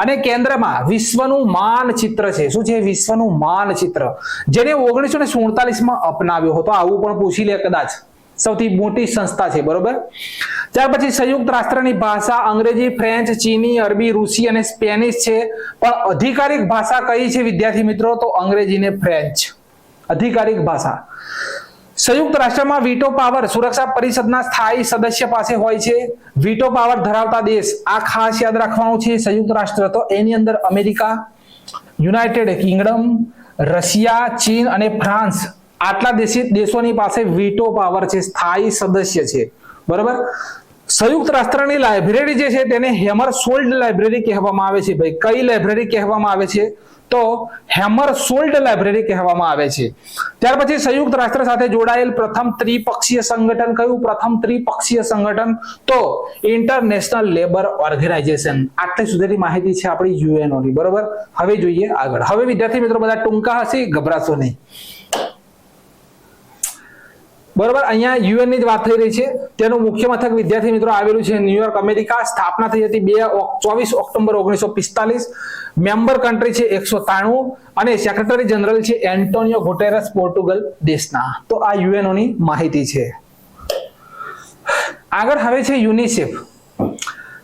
અને કેન્દ્રમાં વિશ્વનું માનચિત્ર છે. શું છે? વિશ્વનું માનચિત્ર, જેને 1947માં અપનાવ્યો હતો. આવું પણ પૂછી લે કદાચ. સૌથી મોટી સંસ્થા છે, બરોબર. ત્યાર પછી સંયુક્ત રાષ્ટ્રની ભાષા અંગ્રેજી, ફ્રેન્ચ, ચીની, અરબી, રૂસી અને સ્પેનિશ છે. પણ અધિકારિક ભાષા કઈ છે વિદ્યાર્થી મિત્રો? તો અંગ્રેજી ને ફ્રેન્ચ અધિકારિક ભાષા. સંયુક્ત રાષ્ટ્રમાં વીટો પાવર સુરક્ષા પરિષદના સ્થાયી સદસ્ય પાસે હોય છે. વીટો પાવર ધરાવતા દેશ, આ ખાસ યાદ રાખવાનું છે. સંયુક્ત રાષ્ટ્ર તો એની અંદર અમેરિકા, યુનાઇટેડ કિંગડમ, રશિયા, ચીન અને ફ્રાન્સ, આટલા દેશોની પાસે વીટો પાવર છે, સ્થાયી સદસ્ય છે, બરોબર. સંયુક્ત રાષ્ટ્રની લાઇબ્રેરી જે છે તેને હેમરસોલ્ડ લાઇબ્રેરી કહેવામાં આવે છે. ભાઈ કઈ લાઇબ્રેરી કહેવામાં આવે છે? તો હેમરસોલ્ડ લાઇબ્રેરી કહેવામાં આવે છે. ત્યાર પછી સંયુક્ત રાષ્ટ્ર સાથે જોડાયેલ પ્રથમ ત્રિપક્ષીય સંગઠન કયું? પ્રથમ ત્રિપક્ષીય સંગઠન તો ઇન્ટરનેશનલ લેબર ઓર્ગેનાઇઝેશન. આટલી સુધીની માહિતી છે આપણી યુએનઓની, બરોબર. હવે જોઈએ આગળ. હવે વિદ્યાર્થી મિત્રો બધા ટૂંકા હશે, ગભરાશો નહીં, બરોબર. અહીંયા યુએન ની જ વાત થઈ રહી છે. તેનું મુખ્ય મથક વિદ્યાર્થી મિત્રો આવેલું છે ન્યુયોર્ક, અમેરિકા. સ્થાપના થઈ હતી 24 ઓક્ટોબર 1945. મેમ્બર કન્ટ્રી છે 193 અને સેક્રેટરી જનરલ છે એન્ટોનિયો ગુટેરસ, પોર્ટુગલ દેશના. તો આ યુએનઓ ની માહિતી છે. આગળ હવે છે યુનિસેફ.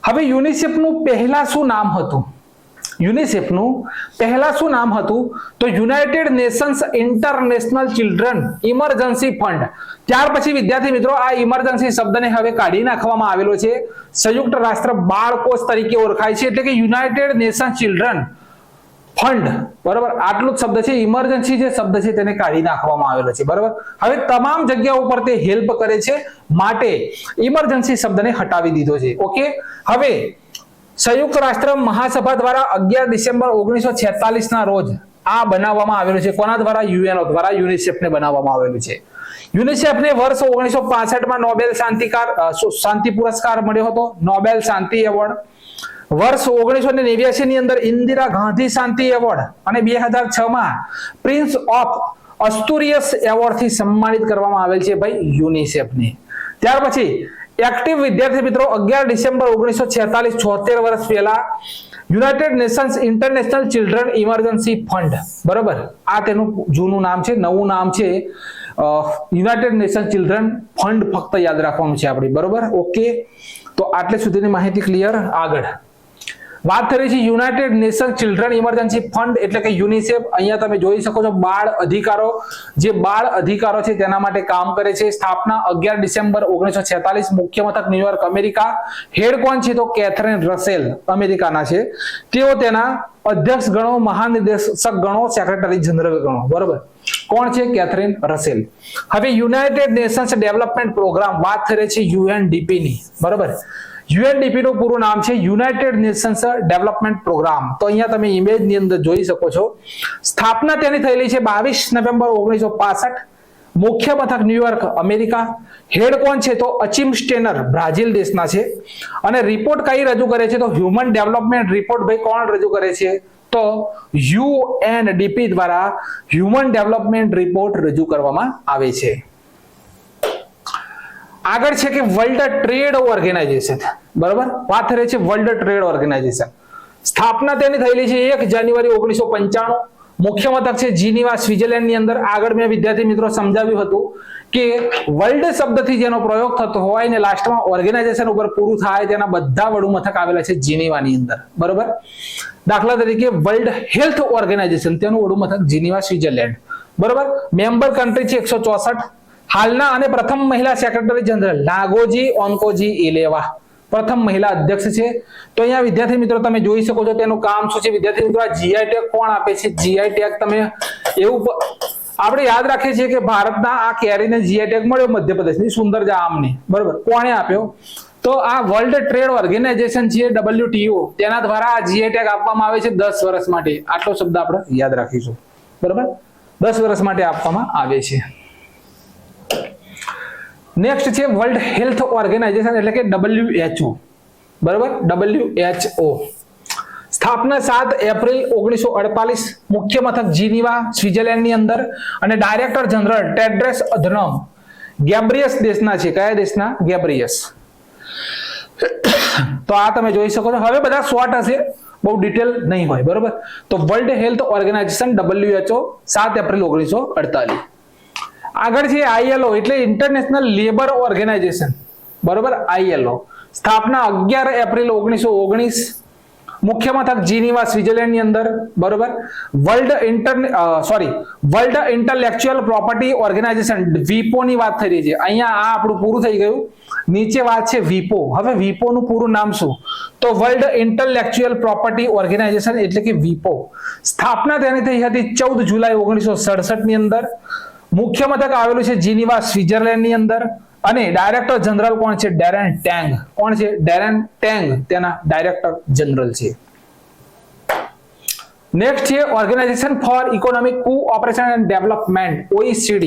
હવે યુનિસેફનું પહેલા શું નામ હતું? યુનિસેફનું પહેલા શું નામ હતું? તો United Nations international children emergency fund. ત્યાર પછી વિદ્યાર્થી મિત્રો આ ઇમરજન્સી શબ્દને હવે કાઢી નાખવામાં આવેલો છે. સંયુક્ત રાષ્ટ્ર બાળકોષ તરીકે ઓળખાય છે, એટલે કે યુનાઇટેડ નેશન ચિલ્ડ્રન ફંડ, બરોબર. આટલું જ શબ્દ છે. ઇમરજન્સી જે શબ્દ છે તેને કાઢી નાખવામાં આવેલો છે, બરોબર. હવે તમામ જગ્યાઓ પર તે હેલ્પ કરે છે માટે ઇમરજન્સી શબ્દને હટાવી દીધો છે. ઓકે. હવે સંયુક્ત રાષ્ટ્ર મહાસભા દ્વારા 11 ડિસેમ્બર 1946 ના રોજ આ બનાવવામાં આવેલું છે. કોના દ્વારા? યુએનઓ દ્વારા યુનિસેફને બનાવવામાં આવેલું છે. યુનિસેફને વર્ષ 1965માં નોબેલ શાંતિ પુરસ્કાર મળ્યો હતો, નોબેલ શાંતિ એવોર્ડ. વર્ષ 1989 ની અંદર ઇન્દિરા ગાંધી શાંતિ એવોર્ડ અને 2006માં પ્રિન્સ ઓફ અસ્તુરિયસ એવોર્ડ થી સન્માનિત કરવામાં આવેલ છે ભાઈ યુનિસેફને. ત્યાર પછી એક્ટિવ વિદ્યાર્થી મિત્રો 11 ડિસેમ્બર 1946, 76 વર્ષ પહેલા United Nations international children emergency fund, બરોબર. આ તેનું જૂનું નામ છે. નવું નામ છે યુનાઇટેડ નેશન ચિલ્ડ્રન ફંડ. ફક્ત યાદ રાખવાનું છે આપણે, બરોબર. ઓકે. તો આટલે સુધીની માહિતી ક્લિયર. આગળ વાત થઈ રહી છે United nation children emergency fund એટલે કે યુનિસેફ. અહીંયા તમે જોઈ શકો છો બાળ અધિકારો છે તેના માટે કામ કરે છે. સ્થાપના 11 ડિસેમ્બર 1946. મુખ્ય મથક ન્યુયોર્ક, અમેરિકા. હેડ કોણ છે તો કેથરીન રસેલ અમેરિકાના છે. તેઓ તેના અધ્યક્ષ ગણો, મહાનિદેશક ગણો, સેક્રેટરી જનરલ ગણો. બરોબર, કોણ છે? Catherine Russell. હવે યુનાઇટેડ નેશન્સ ડેવલપમેન્ટ પ્રોગ્રામ, વાત થઈ રહી છે યુએનડીપી ની. બરોબર, યુએનડીપી નું પૂરું નામ છે યુનાઇટેડ નેશન્સ ડેવલપમેન્ટ પ્રોગ્રામ. તો અહીંયા તમે ઇમેજ ની અંદર જોઈ શકો છો. સ્થાપના તેની થયેલી છે 22 નવેમ્બર 1965. મુખ્ય મથક ન્યુયોર્ક, અમેરિકા. હેડ કોણ છે તો અચિમ સ્ટેનર બ્રાઝિલ દેશના છે. અને રિપોર્ટ કઈ રજૂ કરે છે તો હ્યુમન ડેવલપમેન્ટ રિપોર્ટ ભાઈ કોણ રજૂ કરે છે તો યુએનડીપી દ્વારા હ્યુમન ડેવલપમેન્ટ રિપોર્ટ રજૂ કરવામાં આવે છે. આગળ છે કે વર્લ્ડ ટ્રેડ ઓર્ગેનાઇઝેશન. બરાબર, વાત થઈ રહી છે વર્લ્ડ ટ્રેડ ઓર્ગેનાઇઝેશન. સ્થાપના તેની થયેલી છે 1 જાન્યુઆરી 1995. મુખ્ય મથક છે જીનીવા, સ્વિટ્ઝરલેન્ડ ની અંદર. આગળ મેં વિદ્યાર્થી મિત્રો સમજાવ્યું હતું કે વર્લ્ડ શબ્દથી જેનો પ્રયોગ થતો હોય ને લાસ્ટમાં ઓર્ગેનાઇઝેશન ઉપર પૂરું થાય તેના બધા વડુ મથક આવેલા છે જીનીવા ની અંદર. બરોબર, દાખલા તરીકે વર્લ્ડ હેલ્થ ઓર્ગેનાઇઝેશન તેનું વડુ મથક જીનીવા, સ્વિટ્ઝરલેન્ડ. બરોબર, મેમ્બર કન્ટ્રી છે 164. હાલના અને પ્રથમ મહિલા સેક્રેટરી જનરલ નાગોજી ઓન્કોજી ઇલેવા પ્રથમ મહિલા અધ્યક્ષ છે. તો અહીંયા વિદ્યાર્થી મિત્રો તમે જોઈ શકો છો તેનું કામ શું છે. વિદ્યાર્થી મિત્રો આ જીઆઈ ટેગ કોણ આપે છે? જીઆઈ ટેગ તમે એવું આપણે યાદ રાખીએ છીએ કે ભારતના આ કેરીને જીઆઈ ટેગ મળ્યો મધ્યપ્રદેશની સુંદરજા આમને. બરોબર, કોણે આપ્યો તો આ વર્લ્ડ ટ્રેડ ઓર્ગેનાઇઝેશન છે WTO તેના દ્વારા આ જીઆઈ ટેગ આપવામાં આવે છે 10 વર્ષ માટે. આટલો શબ્દ આપણે યાદ રાખીશું. બરોબર, 10 વર્ષ માટે આપવામાં આવે છે. નેક્સ્ટ છે વર્લ્ડ હેલ્થ ઓર્ગેનાઇઝેશન એટલે કે WHO. બરાબર, WHO. સ્થાપના 7 એપ્રિલ 1948. મુખ્ય મથક જીનીવા, સ્વિટ્ઝરલેન્ડ ની અંદર. અને ડાયરેક્ટર જનરલ ટેડ્રસ અધનોમ ગેબ્રિયસ દેશના છે. કયા દેશના? ગેબ્રિયસ. તો આ તમે જોઈ શકો છો. હવે બધા શોર્ટ હશે, બહુ ડિટેલ નહીં હોય. બરોબર, તો World Health Organization WHO 7 April 1948. આગળ છે ILO એટલે ઇન્ટરનેશનલ લેબર ઓર્ગેનાઇઝેશન. બરોબર, ILO. સ્થાપના 11 એપ્રિલ 1919. મુખ્ય મથક જીનીવા, સ્વિટ્ઝરલેન્ડ ની અંદર. બરોબર, World Intellectual Property Organization WIPO ની વાત થઈ રહી છે. અહીંયા આ આપણું પૂરું થઈ ગયું. નીચે વાત છે WIPO. હવે WIPO નું પૂરું નામ શું તો વર્લ્ડ ઇન્ટેલેક્ચ્યુઅલ પ્રોપર્ટી ઓર્ગેનાઇઝેશન એટલે કે WIPO. સ્થાપના તેની થઈ હતી 14 જુલાઈ 1967 ની અંદર. મુખ્ય મથક આવેલું છે જીનીવા, સ્વિટ્ઝરલેન્ડ ની અંદર. અને ડાયરેક્ટર જનરલ કોણ છે? Daren Tang. કોણ છે? ડેરેન ટેંગ તેના ડાયરેક્ટર જનરલ છે. નેક્સ્ટ છે organization for economic cooperation and development OECD.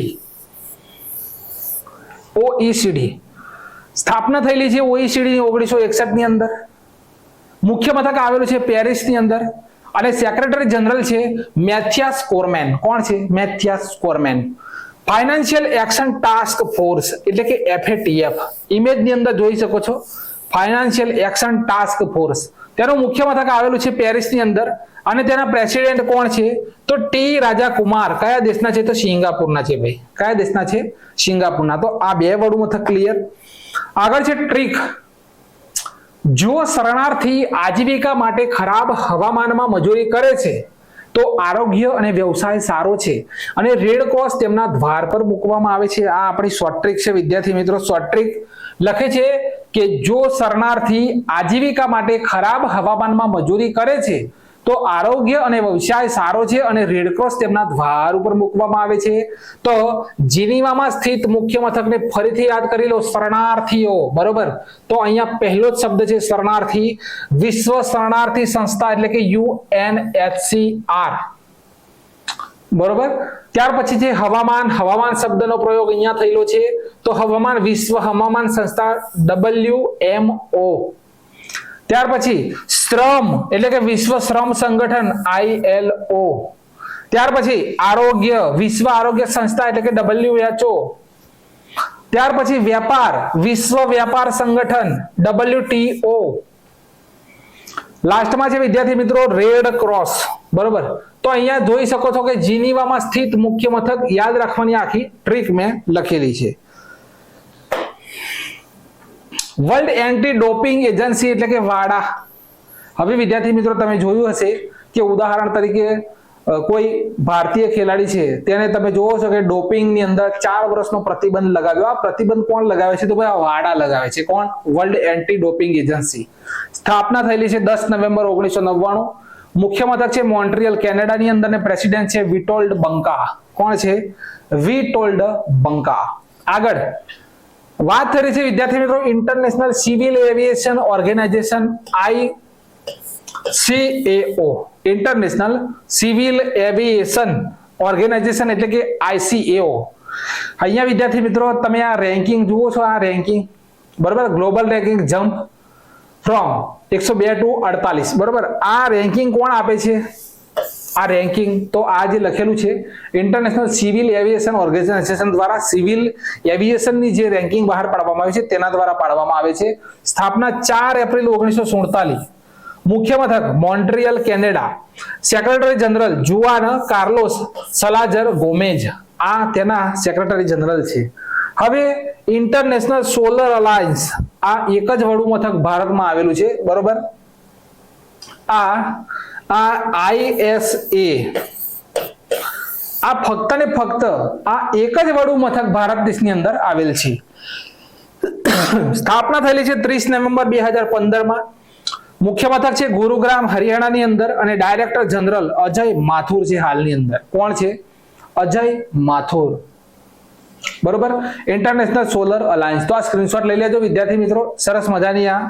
સ્થાપના થયેલી છે OECD ની 1961 ની અંદર. મુખ્ય મથક આવેલું છે પેરિસ ની અંદર. અને સેક્રેટરી જનરલ છે મેથિયાસ કોરમેન. કોણ છે? મેથિયાસ કોરમેન. ફાઇનાન્શિયલ એક્શન ટાસ્ક ફોર્સ એટલે કે FATF. ઇમેજ ની અંદર જોઈ શકો છો ફાઇનાન્શિયલ એક્શન ટાસ્ક ફોર્સ. તેનું મુખ્ય મથક આવેલું છે પેરિસ ની અંદર. અને તેના પ્રેસિડેન્ટ કોણ છે તો ટી રાજાકુમાર. કયા દેશના છે તો સિંગાપુરના છે ભાઈ. કયા દેશના છે? સિંગાપુરના. તો આ બે વડુ મથક ક્લિયર. આગળ છે ટ્રીક. જો શરણાર્થી આજીવિકા માટે ખરાબ હવામાનમાં મજૂરી કરે છે તો આરોગ્ય અને વ્યવસાય સારો છે અને રેડ ક્રોસ તેમના દ્વાર પર મૂકવામાં આવે છે. આ આપણી શોર્ટ ટ્રીક છે વિદ્યાર્થી મિત્રો. શોર્ટ ટ્રીક લખે છે કે જો શરણાર્થી આજીવિકા માટે ખરાબ હવામાનમાં મજૂરી કરે છે તો આરોગ્ય અને વ્યવસાય સારો છે અને રેડ ક્રોસ તેમના દ્વાર ઉપર મૂકવામાં આવે છે. તો જીનીવામાં સ્થિત મુખ્ય મથકને ફરીથી યાદ કરી લો, શરણાર્થીઓ. બરોબર, તો અહીંયા પહેલો જ શબ્દ છે શરણાર્થી. વિશ્વ શરણાર્થી સંસ્થા એટલે કે UNHCR. બરોબર, ત્યાર પછી છે હવામાન. હવામાન શબ્દનો પ્રયોગ અહીંયા થયેલો છે. તો હવામાન વિશ્વ હવામાન સંસ્થા WMO. ત્યાર પછી શ્રમ એટલે કે વિશ્વ શ્રમ સંગઠન ILO. ત્યાર પછી આરોગ્ય વિશ્વ આરોગ્ય સંસ્થા એટલે કે WHO. ત્યાર પછી વેપાર વિશ્વ વ્યાપાર સંગઠન WTO. લાસ્ટમાં છે વિદ્યાર્થી મિત્રો રેડ ક્રોસ. બરોબર, તો અહીંયા જોઈ શકો છો કે જીનીવામાં સ્થિત મુખ્ય મથક યાદ રાખવાની આખી ટ્રીક મેં લખેલી છે. વર્લ્ડ એન્ટી ડોપિંગ એજન્સી એટલે કે વાડા. હવે વિદ્યાર્થી મિત્રો તમે જોયું હશે કે ઉદાહરણ તરીકે કોઈ ભારતીય ખેલાડી છે તેને તમે જોવો છો કે ડોપિંગ ની અંદર 4 વર્ષનો પ્રતિબંધ લગાવ્યો. આ પ્રતિબંધ કોણ લગાવે છે? તો ભાઈ વાડા લગાવે છે. કોણ? World anti doping agency. સ્થાપના થયેલી છે 10 નવેમ્બર 1999. મુખ્ય મથક છે મોન્ટ્રીયલ કેનેડાની અંદર ને પ્રેસિડેન્ટ છે વિટોલ્ડ બંકા. કોણ છે? વિટોલ્ડ બંકા. આગળ વાત થઈ છે વિદ્યાર્થી મિત્રો International Civil Aviation Organization ICAO. International Civil Aviation Organization એટલે કે ICAO. અહીંયા વિદ્યાર્થી મિત્રો તમે આ રેન્કિંગ જુઓ છો, આ રેન્કિંગ બરાબર, global ranking jump from 102 to 48 બરાબર. આ રેન્કિંગ કોણ આપે છે? આ રેન્કિંગ તો આ જે લખેલું છે ઇન્ટરનેશનલ સિવિલ એવિએશન ઓર્ગેનાઇઝેશન દ્વારા સિવિલ એવિએશનની જે રેન્કિંગ બહાર પાડવામાં આવે છે તેના દ્વારા પાડવામાં આવે છે. સ્થાપના 4 એપ્રિલ 1947. મુખ્ય મથક Montreal Canada. Secretary general Juan Carlos Salazar Gomez આ તેના સેક્રેટરી જનરલ છે. હવે ઇન્ટરનેશનલ સોલર અલાયન્સ આ એક જ વડું મથક ભારતમાં આવેલું છે બરોબર. આ ISA આ ફક્ત ને ફક્ત આ એક જ વડું મથક ભારત દેશની અંદર આવેલ છે. સ્થાપના થયેલી છે 30 નવેમ્બર 2015 માં. મુખ્ય મથક છે ગુરુગ્રામ હરિયાણાની અંદર અને ડાયરેક્ટર જનરલ અજય માથુર છે હાલની અંદર. કોણ છે? અજય માથુર બરોબર. International solar alliance. તો આ સ્ક્રીનશોટ લઈ લેજો વિદ્યાર્થી મિત્રો, સરસ મજાની આ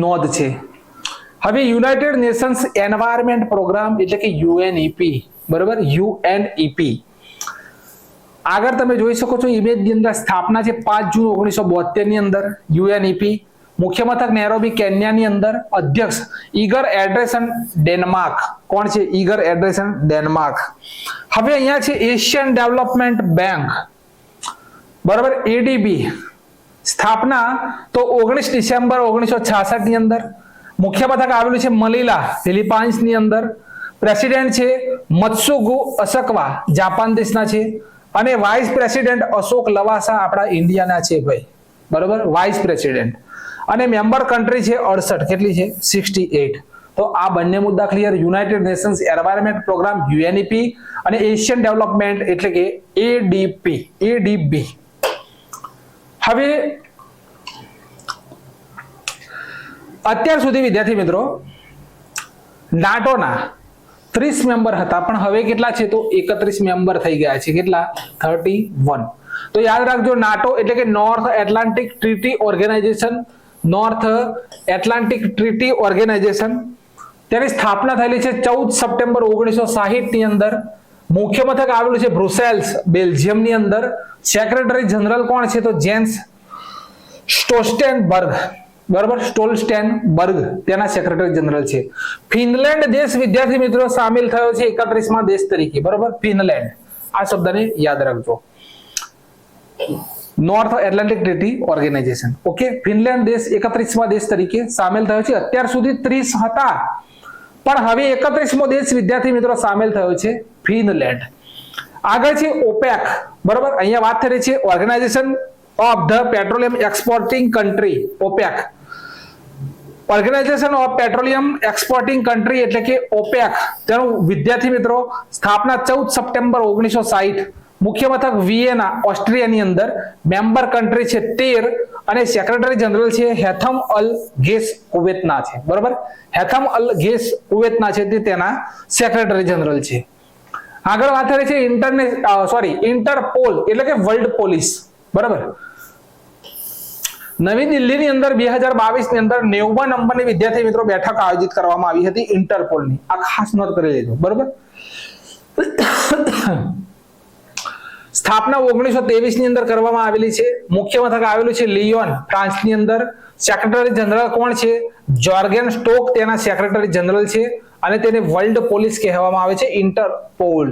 નોંધ છે. હવે યુનાઇટેડ નેશન્સ એન્વાયરમેન્ટ પ્રોગ્રામ એટલે કે UNEP બરોબર, UNEP. આગળ તમે જોઈ શકો છો ઇમેજ ની અંદર સ્થાપના છે 5 જૂન 1972 ની અંદર UNEP. મુખ્ય મથક નેરોબી કેન્યાની અંદર. અધ્યક્ષ ઈગર એડ્રેસન ડેનમાર્ક. કોણ છે? ઈગર એડ્રેસન ડેનમાર્ક. હવે અહીંયા છે એશિયન ડેવલપમેન્ટ બેંક બરાબર, ADB. સ્થાપના તો 19 ડિસેમ્બર 1966 ની અંદર. મુખ્ય મથક આવેલું છે મનીલા ફિલિપાઇન્સ ની અંદર. પ્રેસિડેન્ટ છે મત્સુગુ અસકવા જાપાન દેશના છે અને વાઇસ પ્રેસિડેન્ટ અશોક લવાસા આપણા ઇન્ડિયાના છે ભાઈ બરાબર, વાઇસ પ્રેસિડેન્ટ. અને મેમ્બર કન્ટ્રી છે 68. કેટલી છે? 68. તો આ બંને મુદ્દા clear. United Nations Environment Programme UNEP અને એશિયન ડેવલપમેન્ટ એટલે કે ADB. હવે અત્યાર સુધી વિદ્યાર્થી મિત્રો નાટોના 30 મેમ્બર હતા પણ હવે કેટલા છે? તો 31 મેમ્બર થઈ ગયા છે. કેટલા? 31. તો યાદ રાખજો નાટો એટલે કે North Atlantic Treaty Organization. North Atlantic Treaty Organization તેની સ્થાપના થયેલી છે 14 સપ્ટેમ્બર 1960 ની અંદર. મુખ્ય મથક આવેલું છે બ્રુસેલ્સ બેલ્જિયમ ની અંદર. સેક્રેટરી જનરલ કોણ છે? તો જેન્સ સ્ટોલ્ટેનબર્ગ બરાબર, સ્ટોલ્ટેનબર્ગ તેના સેક્રેટરી જનરલ છે. ફિનલેન્ડ દેશ વિદ્યાર્થી મિત્રો સામેલ થયો છે 31મા દેશ તરીકે બરાબર. ફિનલેન્ડ આ શબ્દને યાદ રાખજો. North Atlantic Treaty Organization. Okay, Finland દેશ 31મા દેશ તરીકે સામેલ થયો છે. અત્યાર સુધી 30 હતા પણ હવે 31મો દેશ વિદ્યાર્થી મિત્રો સામેલ થયો છે ફિનલેન્ડ. આગળ છે OPEC બરાબર. અહીંયા વાત થઈ રહી છે organization of the petroleum exporting country. OPEC organization of petroleum exporting country એટલે કે OPEC. તેનું વિદ્યાર્થી મિત્રો સ્થાપના 14 સપ્ટેમ્બર 1960. મુખ્ય મથક વિયેના ઓસ્ટ્રિયાની અંદર. મેમ્બર કન્ટ્રી છે 13 અને સેક્રેટરી જનરલ છે હેથમ અલ ગેસ કુવેતના છે બરાબર. હેથમ અલ ગેસ કુવેતના છે તે તેના સેક્રેટરી જનરલ છે. આગળ વાત કરી છે ઇન્ટરપોલ એટલે કે વર્લ્ડ પોલીસ બરાબર. નવી દિલ્હીની અંદર 2022 ની અંદર 90મા નંબરની વિદ્યાર્થી મિત્રો બેઠક આયોજિત કરવામાં આવી હતી ઇન્ટરપોલની. આ ખાસ નોંધ કરી લેજો બરાબર. સ્થાપના 1923 ની અંદર કરવામાં આવેલી છે. મુખ્ય મથક આવેલું છે લિયોન ફ્રાન્સની અંદર. સેક્રેટરી જનરલ કોણ છે? જોર્ગેન સ્ટોક તેના સેક્રેટરી જનરલ છે અને તેને વર્લ્ડ પોલીસ કહેવામાં આવે છે ઇન્ટરપોલ.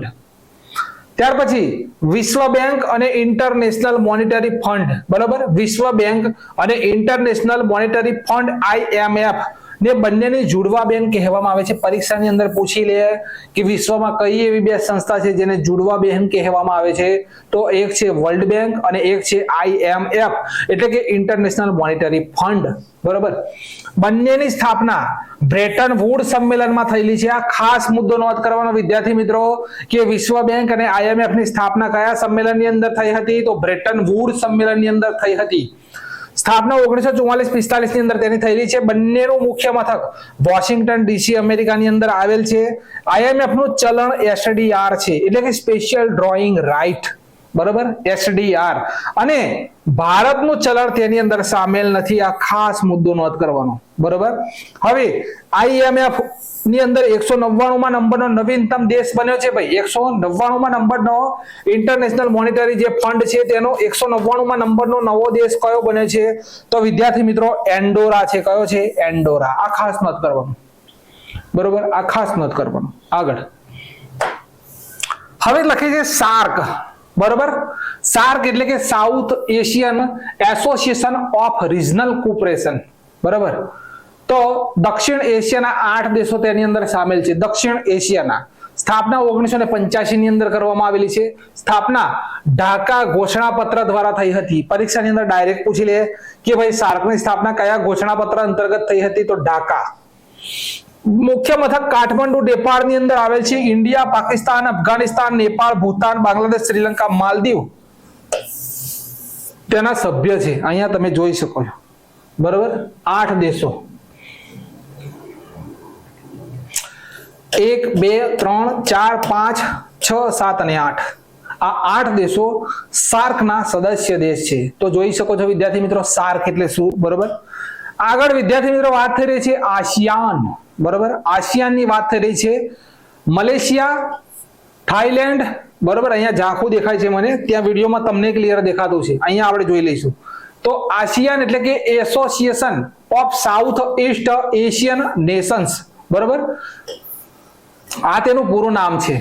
ત્યાર પછી વિશ્વ બેંક અને ઇન્ટરનેશનલ મોનેટરી ફંડ બરાબર. વિશ્વ બેંક અને ઇન્ટરનેશનલ મોનેટરી ફંડ IMF ને બંનેની જુડવા બેન કહેવામાં આવે છે. પરીક્ષાની અંદર પૂછી લે કે વિશ્વમાં કઈ એવી બે સંસ્થા છે જેને જુડવા બેન કહેવામાં આવે છે, તો એક છે વર્લ્ડ બેંક અને એક છે IMF એટલે કે ઇન્ટરનેશનલ મોનેટરી ફંડ. બરોબર. બંનેની સ્થાપના બ્રેટન વુડ સંમેલનમાં થયેલી છે. આ ખાસ મુદ્દો નોંધ કરવાનો વિદ્યાર્થી મિત્રો કે વિશ્વ બેંક અને IMF ની સ્થાપના કયા સંમેલનની અંદર થઈ હતી? તો બ્રેટન વુડ સંમેલનની અંદર થઈ હતી. સ્થાપના 1944-45 ની અંદર તેની થયેલી છે. બંનેનું મુખ્ય મથક વોશિંગ્ટન DC અમેરિકાની અંદર આવેલ છે. IMF નું ચલણ SDR છે એટલે કે સ્પેશિયલ ડ્રોઈંગ રાઇટ. બરોબર, SDR. અને ભારતનું ચલણ તેની અંદર સામેલ નથી. આ ખાસ મુદ્દો નોંધ કરવાનો. બરોબર. હવે IMF ની અંદર 199માં નંબરનો નવીનતમ દેશ બન્યો છે ભાઈ. 199માં નંબરનો ઇન્ટરનેશનલ મોનેટરી જે ફંડ છે તેનો 199માં નંબરનો નવો દેશ કયો બન્યો છે? તો વિદ્યાર્થી મિત્રો એન્ડોરા છે. કયો છે? એન્ડોરા. આ ખાસ નોંધ કરવાનું. બરોબર, આ ખાસ નોંધ કરવાનું. આગળ હવે લખે છે સાર્ક. બરોબર. સાર્ક એટલે કે south Asian association of regional cooperation. બરોબર. તો દક્ષિણ એશિયાના 8 દેશો તેની અંદર સામેલ છે. દક્ષિણ એશિયાના. સ્થાપના 1985 ની અંદર કરવામાં આવેલી છે. સ્થાપના ઢાકા ઘોષણાપત્ર દ્વારા થઈ હતી. પરીક્ષાની અંદર ડાયરેક્ટ પૂછી લે કે ભાઈ સાર્કની સ્થાપના કયા ઘોષણાપત્ર અંતર્ગત થઈ હતી? તો ઢાકા. મુખ્ય મથક કાઠમંડુ નેપાળની અંદર આવેલ છે. ઇન્ડિયા, પાકિસ્તાન, અફઘાનિસ્તાન, નેપાળ, ભૂતાન, બાંગ્લાદેશ, શ્રીલંકા, માલદીવ તેના સભ્ય છે. અહીંયા તમે જોઈ શકો છો. બરોબર. 8 દેશો. 1 2 3 4 5 6 7 અને 8. આ 8 દેશો સાર્કના સદસ્ય દેશ છે. તો જોઈ શકો છો વિદ્યાર્થી મિત્રો સાર્ક એટલે શું. બરોબર. આગળ વિદ્યાર્થી મિત્રો વાત થઈ રહી છે આસિયાન. બરોબર. આસિયાનની વાત થઈ રહી છે. Malaysia, Thailand. બરોબર. અહીંયા ઝાંખું દેખાય છે મને, ત્યાં વિડીયોમાં તમને ક્લિયર દેખાતું છે. અહીંયા આપણે જોઈ લઈશું. તો આસિયાન એટલે કે association of south East Asian Nations. બરોબર. આ તેનું પૂરું નામ છે.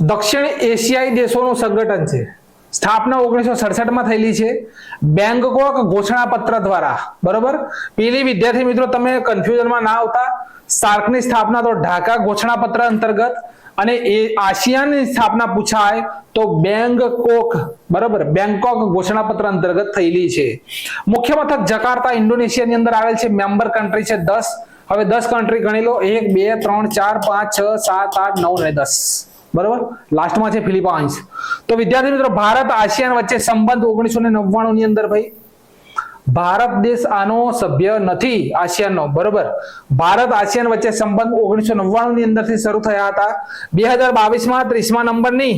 દક્ષિણ એશિયાઈ દેશોનું સંગઠન છે. સ્થાપના 1967માં થયેલી છે બેંગકોક ઘોષણાપત્ર દ્વારા. બરોબર. પેલી વિદ્યાર્થી મિત્રો તમે કન્ફ્યુઝનમાં ના આવતા. સાર્કની સ્થાપના તો ઢાકા ઘોષણાપત્ર અંતર્ગત અને એ આસિયાનની સ્થાપના પૂછાય તો બેંગકોક. બરોબર. બેંગકોક ઘોષણાપત્ર અંતર્ગત થયેલી છે. મુખ્ય મથક જકાર્તા ઇન્ડોનેશિયાની અંદર આવેલ છે. મેમ્બર કન્ટ્રી છે 10. હવે 10 કન્ટ્રી ગણી લો. 1 2 3 4 5 6 7 8 9 અને 10. બરોબર. લાસ્ટમાં છે ફિલિપાઇન્સ. તો વિદ્યાર્થી મિત્રો ભારત આસિયાન વચ્ચે સંબંધ 1999 ની અંદર ભાઈ ભારત દેશ આનો સભ્ય નથી આસિયાનનો. બરોબર. ભારત આસિયાન વચ્ચે સંબંધ 1999 ની અંદરથી શરૂ થયા હતા. 2022માં 30મા નંબરની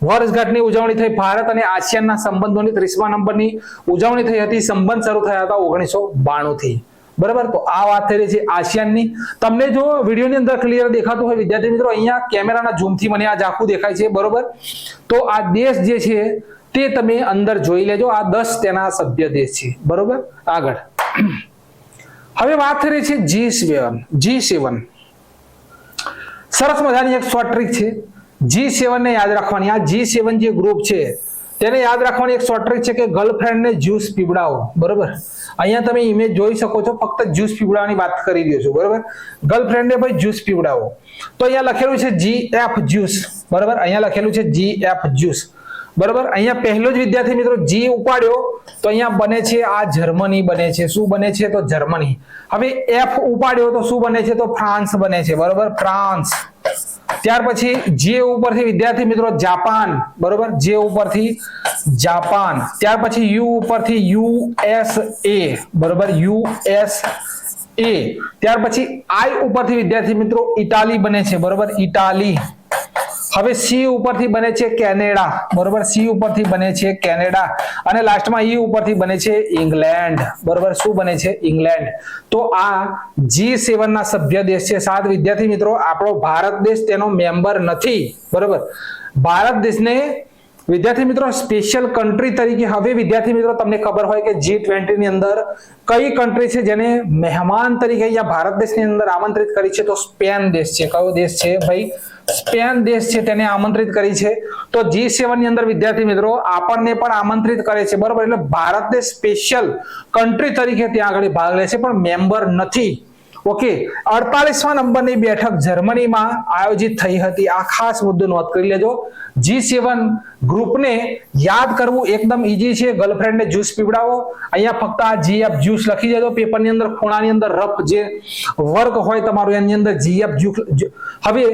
વર્ષગાંઠની ઉજવણી થઈ. ભારત અને આસિયાનના સંબંધોની 30મા નંબરની ઉજવણી થઈ હતી. સંબંધ શરૂ થયા હતા 1992 થી. બરાબર. તો આ વાત થઈ રહી છે આસિયાનની. તમને જો વિડીયોની અંદર ક્લિયર દેખાતું હોય વિદ્યાર્થી મિત્રો, અહીંયા કેમેરાના ઝૂમથી મને આ ઝાંખું દેખાય છે. બરોબર. તો આ દેશ જે છે તે તમે અંદર જોઈ લેજો. આ 10 તેના સભ્ય દેશ છે. બરોબર. આગળ હવે વાત થઈ રહી છે G7. સરસ મજાની એક શોર્ટ ટ્રીક છે. G7 ને યાદ રાખવાની. આ G7 જે ગ્રુપ છે તેને યાદ રાખવાની એક શોર્ટ ટ્રીક છે કે ગર્લફ્રેન્ડને જ્યુસ પીવડાવો. બરોબર. અહીંયા તમે ઇમેજ જોઈ શકો છો. ફક્ત જ્યુસ પીવડાવવાની વાત કરી રહ્યો છું. બરોબર. ગર્લફ્રેન્ડને ભાઈ જ્યુસ પીવડાવો. તો અહીંયા લખેલું છે GF જ્યુસ. બરોબર. અહીંયા લખેલું છે GF જ્યુસ. બરોબર. અહીંયા પહેલો જ વિદ્યાર્થી મિત્રો G ઉપાડ્યો તો અહીંયા બને છે આ જર્મની બને છે. શું બને છે? તો જર્મની. હવે F ઉપાડ્યો તો શું બને છે? તો ફ્રાન્સ બને છે. બરોબર. ફ્રાન્સ. ત્યાર પછી J ઉપરથી વિદ્યાર્થી મિત્રો જાપાન. બરોબર. J ઉપરથી જાપાન. ત્યાર પછી U ઉપરથી USA. બરોબર. USA. ત્યાર પછી I ઉપરથી વિદ્યાર્થી મિત્રો ઇટાલી બને છે. બરોબર. ઇટાલી. હવે C ઉપરથી બને છે કેનેડા. બરોબર. C ઉપરથી બને છે કેનેડા અને લાસ્ટમાં E ઉપરથી બને છે ઇંગ્લેન્ડ. બરોબર. શું બને છે? ઇંગ્લેન્ડ. તો આ G7 ના સભ્ય દેશ છે. 7 વિદ્યાર્થી મિત્રો આપણો ભારત દેશ તેનો મેમ્બર નથી. બરોબર. ભારત દેશને વિદ્યાર્થી મિત્રો સ્પેશિયલ કન્ટ્રી તરીકે હવે વિદ્યાર્થી મિત્રો તમને ખબર હોય કે G20 ની અંદર કઈ કન્ટ્રી છે જેને મહેમાન તરીકે અહીંયા ભારત દેશની અંદર આમંત્રિત કરી છે? તો સ્પેન દેશ છે. કયો દેશ છે ભાઈ? સ્પેન દેશ છે, તેને આમંત્રિત કરી છે. તો G7 ની અંદર વિદ્યાર્થી મિત્રો આપણને પણ આમંત્રિત કરે છે, બરોબર. એટલે ભારતને સ્પેશિયલ કન્ટ્રી તરીકે ત્યાં આગળ ભાગ લે છે, પણ મેમ્બર નથી. ઓકે, 48મા નંબરની બેઠક જર્મનીમાં આયોજિત થઈ હતી. આ ખાસ મુદ્દો નોંધ કરી લેજો. G7 ગ્રુપને યાદ કરવું એકદમ ઈઝી છે. ગર્લફ્રેન્ડને જ્યુસ પીવડાવો. અહીંયા ફક્ત આ GF જ્યુસ લખી દેજો પેપરની અંદર, ખૂણાની અંદર રફ જે વર્ક હોય તમારું એની અંદર GF જ્યુસ. હવે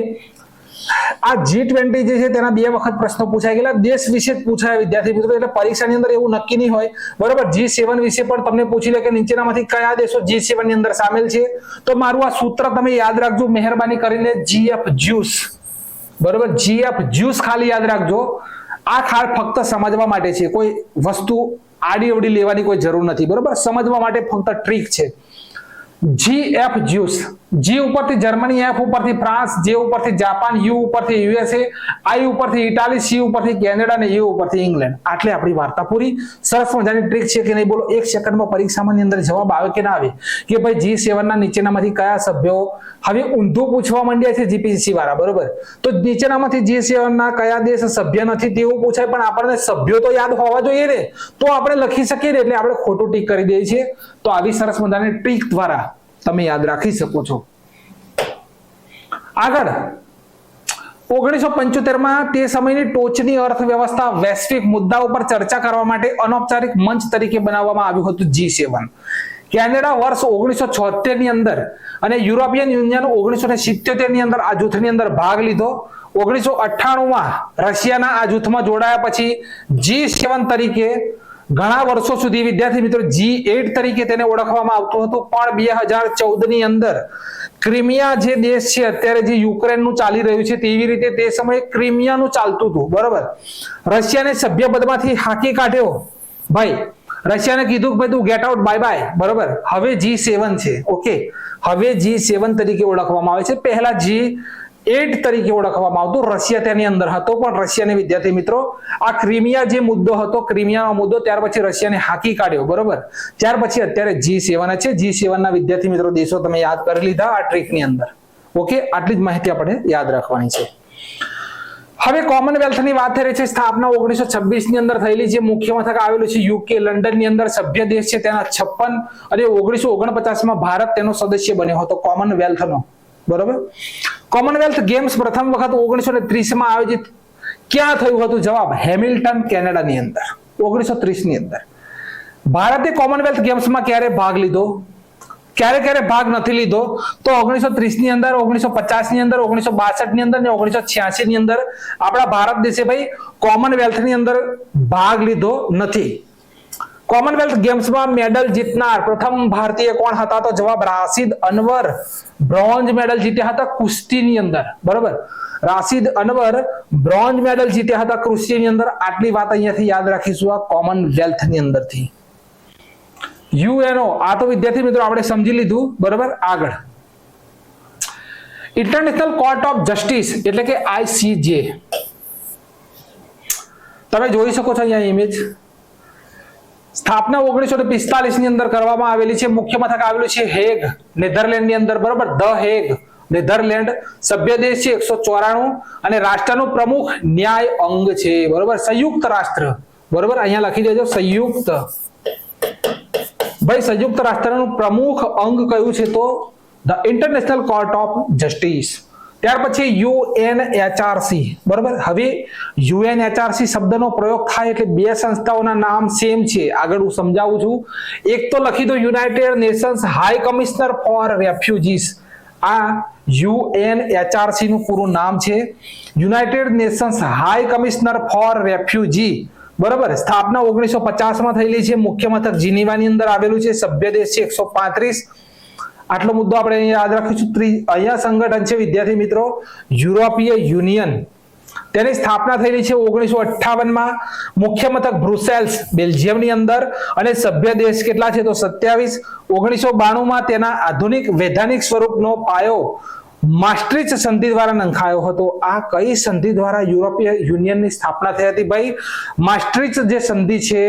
આ G20 જે છે તેના 2 વખત પ્રશ્નો પૂછાઈ ગયેલા, દેશ વિશે પૂછાયા વિદ્યાર્થી મિત્રો. એટલે પરીક્ષાની અંદર એવું નક્કી નહીં હોય, બરોબર. G7 વિશે પણ તમને પૂછી લે કે નીચેનામાંથી કયા દેશો G7 ની અંદર સામેલ છે. તો મારું આ સૂત્ર તમે યાદ રાખજો મહેરબાની કરીને, GF જ્યુસ, બરોબર. GF જ્યુસ ખાલી યાદ રાખજો. આ ખાસ ફક્ત સમજવા માટે છે, કોઈ વસ્તુ આડી અવડી લેવાની કોઈ જરૂર નથી, બરોબર. સમજવા માટે ફક્ત ટ્રીક છે. GF જ્યુસ, G ઉપરથી જર્મની, F ઉપરથી ફ્રાન્સ, J ઉપરથી જાપાન, U ઉપરથી USA, I ઉપરથી ઇટાલી, C ઉપરથી કેનેડા અને U ઉપરથી ઇંગ્લેન્ડ. આટલે આપણી વાર્તા પૂરી. સરસ મજાની ટ્રીક છે કે નહીં બોલો? 1 સેકન્ડમાં પરીક્ષામાં અંદર જવાબ આવે કે ના આવે કે ભાઈ G7 ના નીચેનામાંથી કયા સભ્યો, હવે ઊંધું પૂછવા માંડ્યા છે GPSC વાળા, બરોબર. તો નીચેનામાંથી G7 ના કયા દેશ સભ્ય નથી તેવું પૂછાય, પણ આપણને સભ્યો તો યાદ હોવા જોઈએ ને, તો આપણે લખી શકીએ ને. એટલે આપણે ખોટું ટીક કરી દઈએ છીએ. તો આવી સરસ મજાની ટ્રીક દ્વારા તમે યાદ રાખી શકો છો. આગળ 1975માં તે સમયની ટોચની અર્થવ્યવસ્થા વૈશ્વિક મુદ્દાઓ પર ચર્ચા કરવા માટે અનૌપચારિક મંચ તરીકે બનાવવામાં આવ્યું હતું G7. કેનેડા વર્ષ 1976 ની અંદર અને યુરોપિયન યુનિયન 1977 ની અંદર આ જૂથની અંદર ભાગ લીધો. 1998માં રશિયાના આ જૂથમાં જોડાયા પછી G7 તરીકે ઘણા વર્ષો સુધી વિદ્યાર્થી મિત્રો G8 તરીકે તેને ઓળખવામાં આવતું હતું. પણ 2014 ની અંદર ક્રિમિયા જે દેશ છે, અત્યારે જે યુક્રેનનું ચાલી રહ્યું છે તેવી રીતે તે સમયે ક્રિમિયાનું ચાલતું હતું, બરોબર. રશિયાને સભ્ય પદમાંથી હાંકી કાઢ્યો ભાઈ. રશિયાને કીધું કે ભાઈ તું ગેટ આઉટ, બાય બાય, બરોબર. હવે G7 છે. ઓકે, હવે G7 તરીકે ઓળખવામાં આવે છે. પહેલા G8 તરીકે ઓળખવામાં આવતું. રશિયા તેની અંદર હતો, પણ રશિયાને વિદ્યાર્થી મિત્રો આ ક્રિમિયા જે મુદ્દો હતો, ક્રિમિયાનો મુદ્દો, ત્યાર પછી રશિયાને હાંકી કાઢ્યો, બરોબર. ત્યાર પછી અત્યારે G7 છે. G7 ના વિદ્યાર્થી મિત્રો દેશો તમે યાદ કરી લીધા આ ટ્રીકની અંદર. ઓકે, આટલી જ માહિતી આપણે યાદ રાખવાની છે. હવે કોમનવેલ્થ ની વાત થઈ રહી છે. સ્થાપના 1926 ની અંદર થયેલી છે. મુખ્ય મથક આવેલું છે UK, લંડન ની અંદર. સભ્ય દેશ છે તેના 56 અને 1949માં ભારત તેનો સદસ્ય બન્યો હતો કોમનવેલ્થ નો, બરોબર. કોમનવેલ્થ ગેમ્સ પ્રથમ વખત 1930માં આયોજિત ક્યાં થયું હતું? જવાબ હેમિલ્ટન, કેનેડા ની અંદર 1930 ની અંદર. ભારતે કોમનવેલ્થ ગેમ્સમાં ક્યારે ભાગ લીધો? ક્યારે ભાગ નથી લીધો? તો 1930 ની અંદર, 1950 ની અંદર, 1962 ની અંદર અને 1986 ની અંદર આપણા ભારત દેશે ભાઈ કોમનવેલ્થ ની અંદર ભાગ લીધો નથી. કોમનવેલ્થ ગેમ્સમાં મેડલ જીતનાર પ્રથમ ભારતીય કોણ હતા? તો જવાબ રાશિદ અનવર બ્રોન્ઝ મેડલ જીત્યા હતા કુસ્તીની અંદર, બરોબર. રાશિદ અનવર બ્રોન્ઝ મેડલ જીત્યા હતા કુસ્તીની અંદર. આટલી વાત અહીંયાથી યાદ રાખીશું આ કોમનવેલ્થ ની અંદરથી. UNO આ તો વિદ્યાર્થી મિત્રો આપણે સમજી લીધું, બરોબર. આગળ ઇન્ટરનેશનલ કોર્ટ ઓફ જસ્ટિસ એટલે કે ICJ. તમે જોઈ શકો છો અહીંયા ઇમેજ. સ્થાપના 1945 ની અંદર કરવામાં આવેલી છે. મુખ્ય મથક આવેલું છે હેગ, નેધરલેન્ડ ની અંદર, બરોબર. The Hague, Netherland. સભ્ય દેશ છે 194 અને રાષ્ટ્રનું પ્રમુખ ન્યાય અંગ છે, બરોબર. સંયુક્ત રાષ્ટ્ર, બરોબર. અહીંયા લખી દેજો સંયુક્ત. ભાઈ સંયુક્ત રાષ્ટ્રનું પ્રમુખ અંગ કયું છે? તો the international court of justice. ત્યાર પછી UNHRC, બરોબર. હવે UNHRC શબ્દનો પ્રયોગ થાય એટલે 2 સંસ્થાઓના નામ સેમ છે. આગળ હું સમજાવું છું. એક તો લખી દો United Nations High Commissioner for Refugees. આ UNHRC નું પૂરું નામ છે United Nations High Commissioner for Refugee, બરોબર. સ્થાપના 1950માં થયેલી છે. મુખ્ય મથક જીનીવાની અંદર આવેલું છે. સભ્ય દેશ છે 135. આટલો મુદ્દો આપણે યાદ રાખીશું. અહીંયા સંગઠન છે વિદ્યાર્થી મિત્રો યુરોપીય યુનિયન. તેની સ્થાપના થયેલી છે 1958માં. મુખ્ય મથક બ્રુસેલ્સ બેલ્જિયમની અંદર અને સભ્ય દેશ કેટલા છે? તો 27. 1992માં તેના આધુનિક વૈધાનિક સ્વરૂપનો પાયો માસ્ટ્રિચ સંધિ દ્વારા નંખાયો હતો. આ કઈ સંધિ દ્વારા યુરોપીય યુનિયનની સ્થાપના થઈ હતી? ભાઈ માસ્ટ્રિચ જે સંધિ છે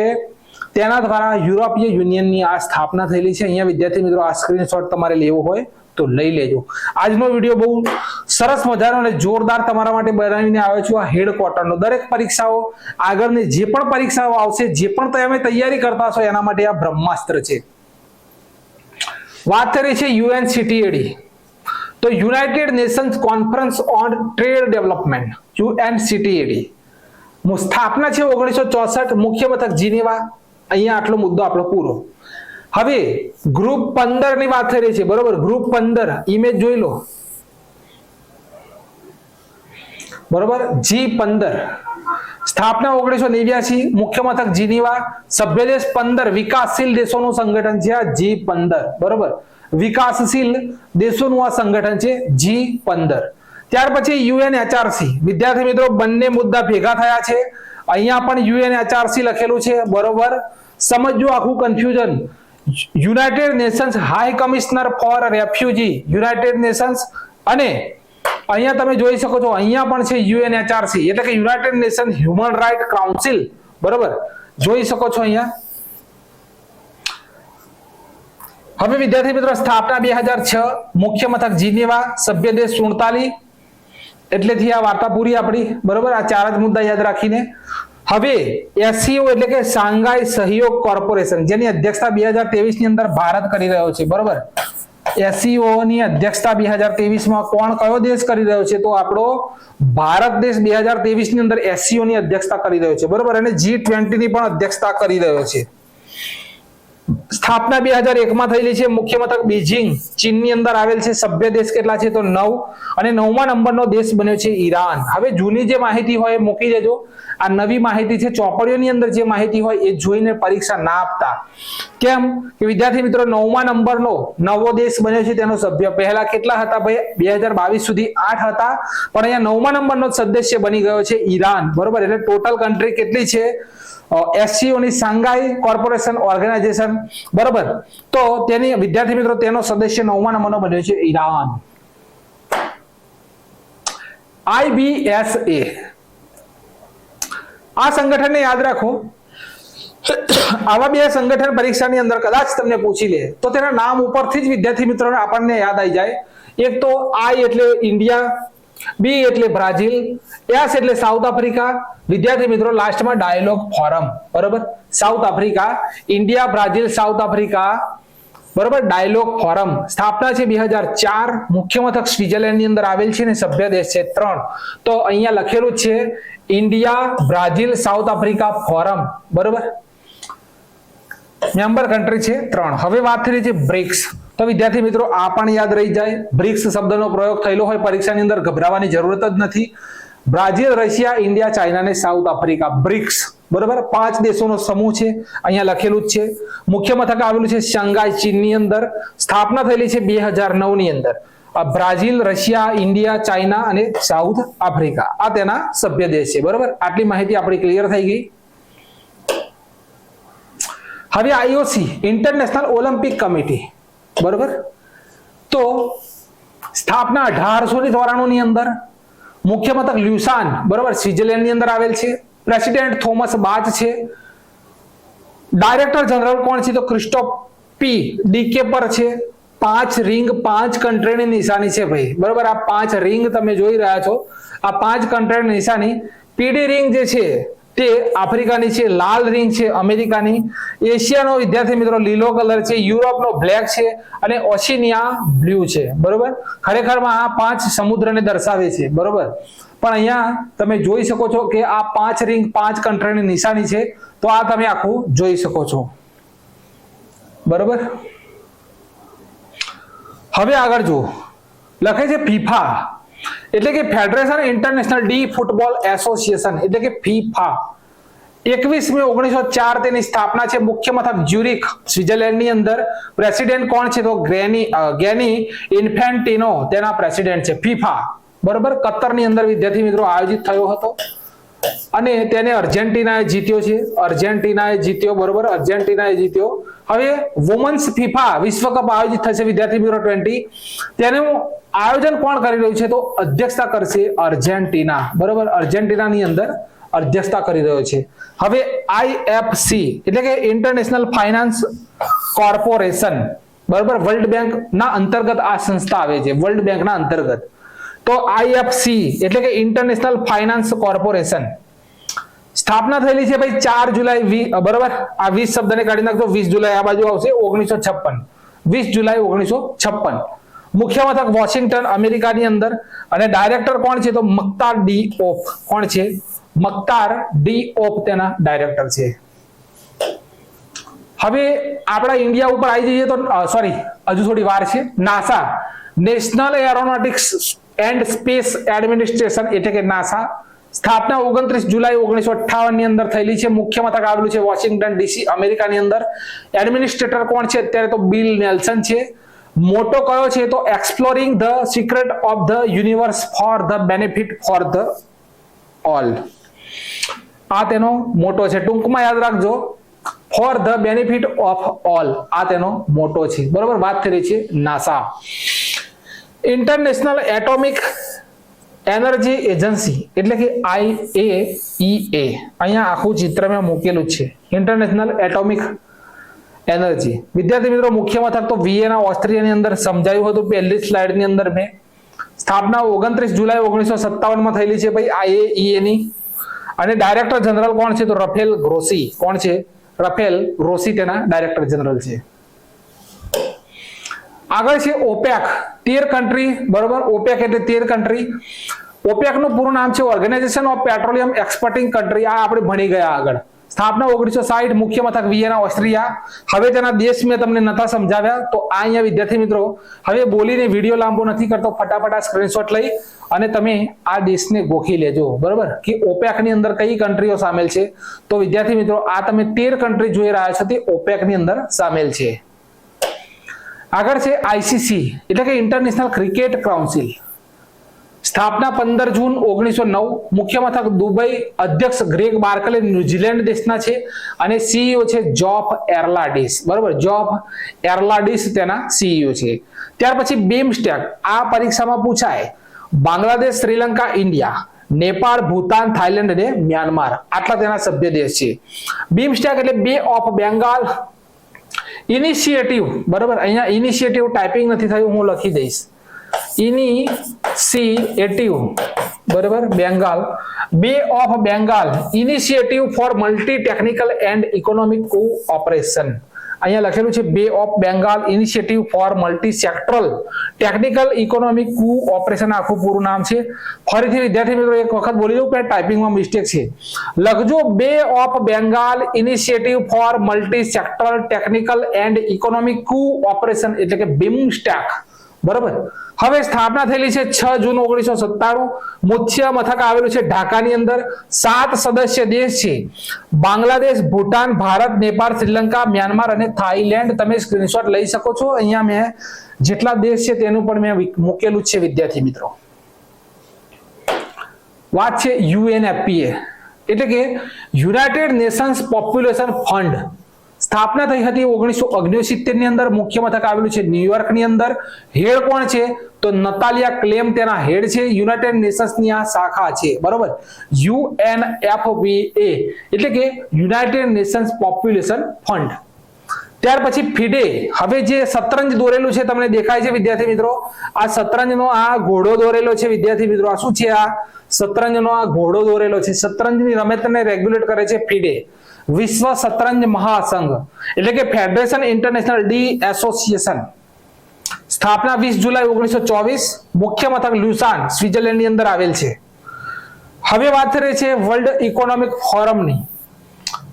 તેના દ્વારા યુરોપીય યુનિયનની આ સ્થાપના થયેલી છે. અહીંયા વિદ્યાર્થી મિત્રો આ સ્ક્રીનશોટ તમારે લેવો હોય તો લઈ લેજો. આજનો વિડીયો બહુ સરસ મજાનો અને જોરદાર તમારા માટે બનાવીને આવ્યો છું. આ હેડક્વાર્ટરનો દરેક પરીક્ષાઓ આગળની જે પણ પરીક્ષાઓ આવશે, જે પણ તમે તૈયારી કરતા છો એના માટે આ બ્રહ્માસ્ત્ર છે. વાત કરી છે યુએનસીટીએડી, તો United Nations Conference on Trade Development, UNCTAD સ્થાપના છે 1964, મુખ્ય મથક જીનીવા. અહીંયા આટલો મુદ્દો આપણો પૂરો. હવે ગ્રુપ 15 ની વાત થઈ રહી છે, બરોબર? ગ્રુપ 15 ઇમેજ જોઈ લો, બરોબર? G15 સ્થાપના 1989, મુખ્ય મથક જીનીવા, સભ્ય દેશ 15, વિકાસશીલ દેશોનું સંગઠન છે આ G15, બરોબર? વિકાસશીલ દેશોનું આ સંગઠન છે G15. ત્યાર પછી UNHRC. વિદ્યાર્થી મિત્રો બંને મુદ્દા ભેગા થયા છે. અહીંયા પણ UNHRC લખેલું છે, બરોબર? સમજો આખું confusion. United Nations High Commissioner for refugee, United Nations, અને અહીંયા તમે જોઈ શકો છો અહીંયા પણ છે UNHRC એટલે કે United Nation human right council, બરોબર? જોઈ શકો છો અહીંયા. હવે વિદ્યાર્થી મિત્રો સ્થાપના 2006, મુખ્ય મથક જીનીવા, સભ્ય દેશ 47. એટલેથી આ વાર્તા પૂરી આપણી, બરોબર? આ ચાર જ મુદ્દા યાદ રાખીને. હવે SCO એટલે કે શાંઘાઈ સહયોગ કોર્પોરેશન, જેની અધ્યક્ષતા 2023 ની અંદર ભારત કરી રહ્યો છે, બરોબર? SCO ની અધ્યક્ષતા 2023 માં કોણ, કયો દેશ કરી રહ્યો છે? તો આપણો ભારત દેશ 2023 ની અંદર SCO ની અધ્યક્ષતા કરી રહ્યો છે, બરોબર? અને G20 ની પણ અધ્યક્ષતા કરી રહ્યો છે. સ્થાપના 2001 માં થયેલી છે, મુખ્ય મથક બીજિંગ, ચીનની અંદર આવેલ છે. સભ્ય દેશ કેટલા છે? તો 9, અને 9મા નંબરનો દેશ બન્યો છે ઈરાન. હવે જૂની જે માહિતી હોય એ મૂકી દેજો, આ નવી માહિતી છે. ચોપડીઓની અંદર જે માહિતી હોય એ જોઈને પરીક્ષા ના આપતા. કેમ કે વિદ્યાર્થી મિત્રો 9મા નંબરનો નવો દેશ બન્યો છે, તેનો સભ્ય પહેલા કેટલા હતા? ભાઈ 2022 સુધી 8 હતા, પણ અહીંયા 9મા નંબરનો સદસ્ય બની ગયો છે ઈરાન, બરોબર? એટલે ટોટલ કન્ટ્રી કેટલી છે? SCO ની શાંઘાઈ કોર્પોરેશન ઓર્ગેનાઇઝેશન, બરોબર? તો તેની વિદ્યાર્થી મિત્રો તેનો સદસ્ય 9મા નંબરનો બન્યો છે ઈરાન. IBSA આ સંગઠનને યાદ રાખો. આવા બે સંગઠન પરીક્ષાની અંદર કદાચ તમને પૂછી લે તો તેના નામ ઉપરથી જ વિદ્યાર્થી મિત્રોને આપણને યાદ આવી જાય. એક તો I એટલે ઇન્ડિયા, B એટલે બ્રાઝિલ, S એટલે સાઉથ આફ્રિકા. વિદ્યાર્થી મિત્રો લાસ્ટમાં ડાયલોગ ફોરમ, બરોબર? South Africa, India, Brazil, South Africa, બરોબર? Dialogue Forum. સ્થાપના છે 2004, મુખ્ય મથક સ્વિટ્ઝરલેન્ડ ની અંદર આવેલ છે, ને સભ્ય દેશ છે 3. તો અહીંયા લખેલું છે India, Brazil, South Africa forum, બરોબર? મેમ્બર કન્ટ્રી છે 3. હવે વાત થઈ છે બ્રિક્સ. તો વિદ્યાર્થી મિત્રો આ પણ યાદ રહી જાય. બ્રિક્સ શબ્દનો પ્રયોગ થયેલો હોય પરીક્ષાની અંદર, ગભરાવાની જરૂરત જ નથી. બ્રાઝિલ, રશિયા, ઇન્ડિયા, ચાઇના અને સાઉથ આફ્રિકા, બ્રિક્સ, બરોબર? 5 દેશોનો સમૂહ છે, અહીંયા લખેલું જ છે. મુખ્ય મથક આવેલું છે શાંઘાઈ, ચીનની અંદર. સ્થાપના થયેલી છે 2009 ની અંદર. બ્રાઝિલ, રશિયા, ઇન્ડિયા, ચાઇના અને સાઉથ આફ્રિકા આ તેના સભ્ય દેશ છે, બરોબર? આટલી માહિતી આપણી ક્લિયર થઈ ગઈ. હવે IOC ઇન્ટરનેશનલ ઓલિમ્પિક કમિટી, બરોબર? તો સ્થાપના 1894 ની અંદર. મુખ્ય મથક લ્યુસાન, બરોબર? સ્વિટ્ઝરલેન્ડ ની અંદર આવેલ છે. પ્રેસિડેન્ટ થોમસ બાચ છે. ડાયરેક્ટર જનરલ કોણ છે? તો ક્રિસ્ટોફ પી ડીકેપર છે. 5 રિંગ 5 કન્ટ્રીની નિશાની છે ભાઈ, બરોબર? આ 5 રિંગ તમે જોઈ રહ્યા છો, આ 5 કન્ટ્રીની નિશાની. પીડી રિંગ જે છે તે આફ્રિકાની છે, લાલ રિંગ છે અમેરિકાની, એશિયાનો વિદ્યાર્થી મિત્રો લીલો કલર છે, યુરોપનો બ્લેક છે, અને ઓશિનિયા બ્લુ છે, બરોબર? ખરેખરમાં આ 5 સમુદ્રને દર્શાવે છે, બરોબર? પણ અહીંયા તમે જોઈ શકો છો કે આ 5 રિંગ 5 કન્ટ્રીની નિશાની છે. તો આ તમે આખું જોઈ શકો છો, બરોબર? હવે આગળ જો લખે છે ફીફા, એટલે કે federation international D football association, એટલે કે ફીફા. 21 મે 1904 તેની સ્થાપના છે. મુખ્ય મથક જ્યુરિક, સ્વિટ્ઝરલેન્ડ ની અંદર. પ્રેસિડેન્ટ કોણ છે? તો ગેની ઇન્ફેન્ટિનો તેના પ્રેસિડેન્ટ છે. ફીફા, બરોબર? કતરની અંદર વિદ્યાર્થી મિત્રો આયોજિત થયો હતો, અને તેને અર્જેન્ટિનાએ જીત્યો છે. અર્જેન્ટિનાએ જીત્યો, બરોબર? અર્જેન્ટિનાએ જીત્યો. હવે વુમન્સ ફીફા વિશ્વ કપ આયોજિત થશે વિદ્યાર્થી મિત્રો 20, તેનું આયોજન કોણ કરી રહ્યું છે? તો અધ્યક્ષતા કરશે અર્જેન્ટિના, બરોબર, અર્જેન્ટિનાની અંદર અધ્યક્ષતા કરી રહ્યો છે. હવે IFC એટલે કે ઇન્ટરનેશનલ ફાઇનાન્સ કોર્પોરેશન, બરોબર, વર્લ્ડ બેંક ના અંતર્ગત આ સંસ્થા આવે છે, વર્લ્ડ બેંક ના અંતર્ગત. તો IFC એટલે કે ઇન્ટરનેશનલ ફાઇનાન્સ કોર્પોરેશન સ્થાપના થયેલી છે ભાઈ 4 જુલાઈ, બરોબર, આ 20 શબ્દને કાઢી નાખજો, 20 જુલાઈ આ બાજુ આવશે 1956, 20 જુલાઈ 1956. મુખ્ય મથક વોશિંગ્ટન અમેરિકાની અંદર, અને ડાયરેક્ટર કોણ છે? તો મખ્તાર ડિઓફ. કોણ છે? મખ્તાર ડિઓફ તેના ડાયરેક્ટર છે. હવે આપણા ઇન્ડિયા ઉપર આવી જઈએ તો સોરી, હજુ થોડી વાર છે. NASA, national aeronautics and space administration એટલે કે નાસા, સ્થાપના 29 જુલાઈ 1958 ની અંદર થયેલી છે. મુખ્ય મથક આવેલું છે વોશિંગ્ટન ડીસી અમેરિકાની અંદર. એડમિનિસ્ટ્રેટર કોણ છે અત્યારે? તો બિલ નેલ્સન છે. મોટો કયો છે? તો exploring the secret of the universe for the benefit for the all. આ તેનો મોટો છે, ટૂંકમાં યાદ રાખજો, for the benefit of all, આ તેનો મોટો છે, બરોબર. વાત થઈ રહી છે NASA. International Atomic Energy agency એટલે કે IAEA, અહીંયા આખું ચિત્ર મેં મૂકેલું છે. ઇન્ટરનેશનલ એટોમિક એનર્જી, વિદ્યાર્થી મિત્રો મુખ્ય મથક તો વિયેના ઓસ્ટ્રિયાની અંદર સમજાયું હતું પહેલી સ્લાઇડની અંદર મેં. સ્થાપના 29 જુલાઈ 1957 માં થયેલી છે ભાઈ IAEA ની. અને ડાયરેક્ટર જનરલ કોણ છે? તો રફેલ ગ્રોસી. કોણ છે? રફેલ ગ્રોસી તેના ડાયરેક્ટર જનરલ છે. આગળ છે OPEC, 13 કન્ટ્રી, બરોબર. OPEC એટલે 13 કન્ટ્રી. OPEC નું પૂરું નામ છે organization of petroleum exporting country. આ આપણે ભણી ગયા આગળ. સ્થાપના 1960, મુખ્ય મથક વિયેના ઓસ્ટ્રિયા. હવે તેના દેશ મેં તમને નતા સમજાવ્યા, તો આ અહીંયા વિદ્યાર્થી મિત્રો હવે બોલીને વિડીયો લાંબો નથી કરતો, ફટાફટ આ સ્ક્રીનશોટ લઈ અને તમે આ દેશને ગોખી લેજો, બરોબર, કે OPEC ની અંદર કઈ કન્ટ્રીઓ સામેલ છે. તો વિદ્યાર્થી મિત્રો આ તમે 13 કન્ટ્રી જોઈ રહ્યા છો તે OPEC ની અંદર સામેલ છે. આગળ છે ICC એટલે કે ઇન્ટરનેશનલ ક્રિકેટ કાઉન્સિલ. સ્થાપના 15 જૂન 1909, મુખ્ય મથક દુબઈ. અધ્યક્ષ ગ્રેગ બાર્કલે ન્યુઝીલેન્ડ દેશના છે અને CEO છે જોફ એર્લાડિસ, બરોબર. જોફ એર્લાડિસ તેના CEO છે. ત્યાર પછી BIMSTEC, આ પરીક્ષામાં પૂછાય. બાંગ્લાદેશ, શ્રીલંકા, ઇન્ડિયા, નેપાળ, ભૂતાન, થાઈલેન્ડ અને મ્યાનમાર, આટલા તેના સભ્ય દેશ છે. BIMSTEC એટલે બે ઓફ બેંગાલ ઇનિશિયેટિવ, બરોબર. અહીંયા ઇનિશિયેટિવ ટાઈપિંગ નથી થયું, હું લખી દઈશ. ઇનિશિયેટિવ, બરોબર, બેંગાલ. બે of Bengal initiative four multi technical and economic cooperation. અહીંયા લખેલું છે બે of Bengal initiative four multi sectoral technical economic cooperation, આખું પૂરું નામ છે. ફરીથી વિદ્યાર્થી મિત્રો એક વખત બોલી દઉં કે ટાઈપિંગમાં મિસ્ટેક છે. લખજો બે of Bengal initiative four multi sectoral technical and economic cooperation એટલે કે BIMSTEC, બરોબર. હવે સ્થાપના થયેલી છે 6 જૂન 1997. મુખ્ય મથક આવેલું છે ઢાકાની અંદર. 7 સદસ્ય દેશ છે બાંગ્લાદેશ, ભૂટાન, ભારત, નેપાળ, શ્રીલંકા, મ્યાનમાર અને થાઈલેન્ડ. તમે સ્ક્રીનશોટ લઈ શકો છો. અહીંયા મેં જેટલા દેશ છે તેનું પણ મેં મૂકેલું છે વિદ્યાર્થી મિત્રો. વાત છે UNFPA એટલે કે યુનાઇટેડ નેશન્સ પોપ્યુલેશન ફંડ. સ્થાપના થઈ હતી 1969 ની અંદર. મુખ્ય મથક આવેલું છે ન્યુયોર્ક ની અંદર. હેડ કોણ છે? તો નતાલિયા ક્લેમ તેના હેડ છે. યુનાઇટેડ નેશન્સ ની આ શાખા છે, બરોબર. UNFPA એટલે કે યુનાઇટેડ નેશન્સ પોપ્યુલેશન ફંડ. ત્યાર પછી FIDE. હવે જે શતરંજ દોરેલું છે તમને દેખાય છે વિદ્યાર્થી મિત્રો? આ શતરંજનો આ ઘોડો દોરેલો છે વિદ્યાર્થી મિત્રો. આ શું છે? આ શતરંજનો આ ઘોડો દોરેલો છે. શતરંજની રમતને રેગ્યુલેટ કરે છે FIDE, વિશ્વ શતરંજ મહાસંઘ એટલે કે ફેડરેશન ઇન્ટરનેશનલ ડી એસોસિએશન. સ્થાપના 20 જુલાઈ 1924. મુખ્ય મથક લ્યુસાન, સ્વિટ્ઝરલેન્ડ ની અંદર આવેલ છે. હવે વાત કરી છે વર્લ્ડ ઇકોનોમિક ફોરમની.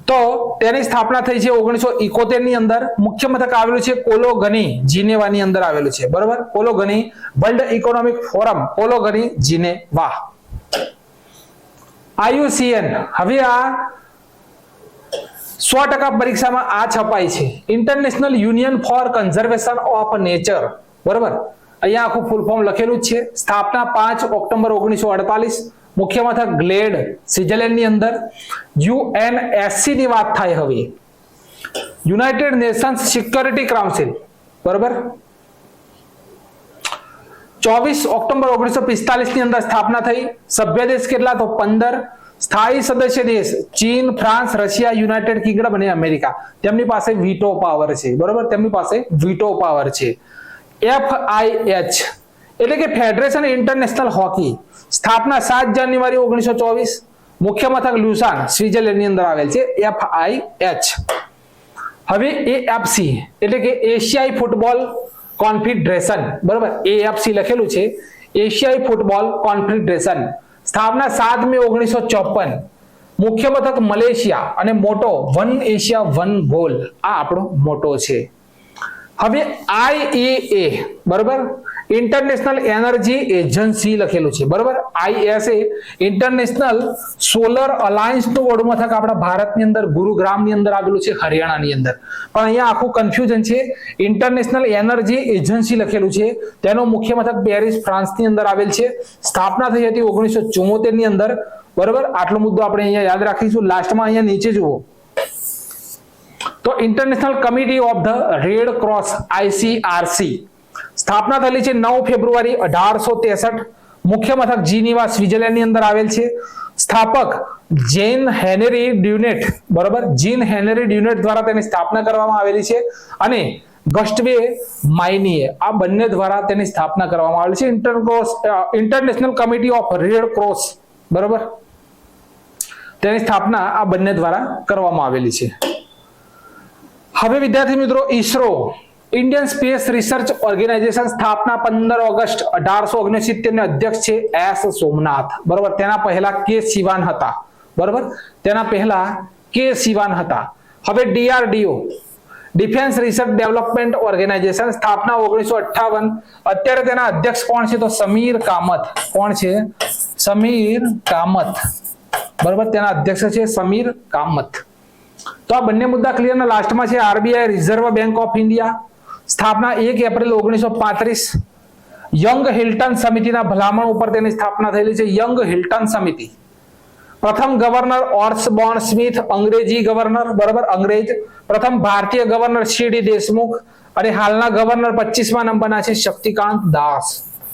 તો તેની સ્થાપના થઈ છે 1971 ની અંદર. મુખ્ય મથક આવેલું છે કોલોગની, જીનેવાની અંદર આવેલું છે, બરોબર. Cologny World Economic Forum, Cologny, Geneva. IUCN, હવે આ 100% પરીક્ષામાં આ છપાય છે. International Union for Conservation of Nature, બરોબર. અહીંયા આખું ફૂલ ફોર્મ લખેલું જ છે. સ્થાપના 5 ઓક્ટોબર 1948. મુખ્ય મથક ગ્લેડ, સ્વિટ્ઝરલેન્ડ ની અંદર. UNSC ની વાત થાય હવે યુનાઇટેડ નેશન્સ સિક્યોરિટી કાઉન્સિલ, બરોબર, 24 ઓક્ટોબર 1945 ની અંદર સ્થાપના થઈ. સભ્ય દેશ કેટલા? તો 15. સ્થાયી સદસ્ય દેશ ચીન, ફ્રાન્સ, રશિયા, યુનાઇટેડ કિંગડમ અને અમેરિકા. તેમની પાસે વીટો પાવર છે, બરોબર, તેમની પાસે વીટો પાવર છે. FIH એટલે કે ફેડરેશન ઇન્ટરનેશનલ હોકી, સ્થાપના 7 જાન્યુઆરી 1924. મુખ્ય મથક લ્યુસાન, સ્વિટ્ઝરલેન્ડ ની અંદર આવેલ છે. FIH. હવે AFC એટલે કે એશિયાઈ ફૂટબોલ કોન્ફેડરેશન, બરોબર, AFC લખેલું છે, એશિયાઈ ફૂટબોલ કોન્ફેડરેશન, સ્થાપના 7 મે 1954. મુખ્ય મથક મલેશિયા અને મોટો વન એશિયા વન ગોલ, આ આપણો મોટો છે. હવે IEA, બરોબર, ઇન્ટરનેશનલ એનર્જી એજન્સી લખેલું છે, બરોબર. ISA ઇન્ટરનેશનલ સોલર અલાયન્સ નું વડું મથક આપણા ભારતની અંદર ગુરુગ્રામ ની અંદર આવેલું છે, હરિયાણાની અંદર. પણ અહીંયા આખું કન્ફ્યુઝન છે. ઇન્ટરનેશનલ એનર્જી એજન્સી લખેલું છે, તેનું મુખ્ય મથક પેરિસ, ફ્રાન્સ ની અંદર આવેલ છે. સ્થાપના થઈ હતી 1974 ની અંદર, બરોબર. આટલો મુદ્દો આપણે અહીંયા યાદ રાખીશું. લાસ્ટમાં અહીંયા નીચે જુઓ તો international committee of the red cross, ICRC, સ્થાપના થયેલી છે 9 ફેબ્રુઆરી 1863. મુખ્ય મથક જીનીવા, સ્વિટ્ઝરલેન્ડ ની અંદર આવેલ છે. સ્થાપક જેન હેનરી ડ્યુનેટ, બરોબર, જીન હેનરી ડ્યુનેટ દ્વારા તેની સ્થાપના કરવામાં આવેલી છે. અને ગસ્ટવે માઇનીએ, આ બંને દ્વારા તેની સ્થાપના કરવામાં આવેલી છે. International committee of red cross, બરોબર, તેની સ્થાપના આ બંને દ્વારા કરવામાં આવેલી છે. હવે વિદ્યાર્થી મિત્રો, ISRO Indian Space Research Organization, સ્થાપના 15 ઓગસ્ટ 1869 ને અધ્યક્ષ છે S સોમનાથ, બરોબર. તેના પહેલા K સિવાન હતા, બરોબર, તેના પહેલા K સિવાન હતા. હવે DRDO defence research development organization, સ્થાપના 1958. અત્યારે તેના અધ્યક્ષ કોણ છે? તો સમીર કામત. કોણ છે? સમીર કામત, બરોબર, તેના અધ્યક્ષ છે સમીર કામત. તો આ બંને મુદ્દા ક્લિયર. ના લાસ્ટમાં છે RBI, reserve bank of India, સ્થાપના 1 એપ્રિલ 1935. યંગ હિલ્ટન સમિતિના ભલામણ ઉપર તેની સ્થાપના થયેલી છે. યંગ હિલ્ટન સમિતિ. પ્રથમ ગવર્નર ઓર્સબોર્ન સ્મિથ, અંગ્રેજી ગવર્નર, બરોબર, અંગ્રેજ. પ્રથમ ભારતીય ગવર્નર CD દેશમુખ. અને હાલના ગવર્નર 25મા નંબરના છે શક્તિકાંત દાસ,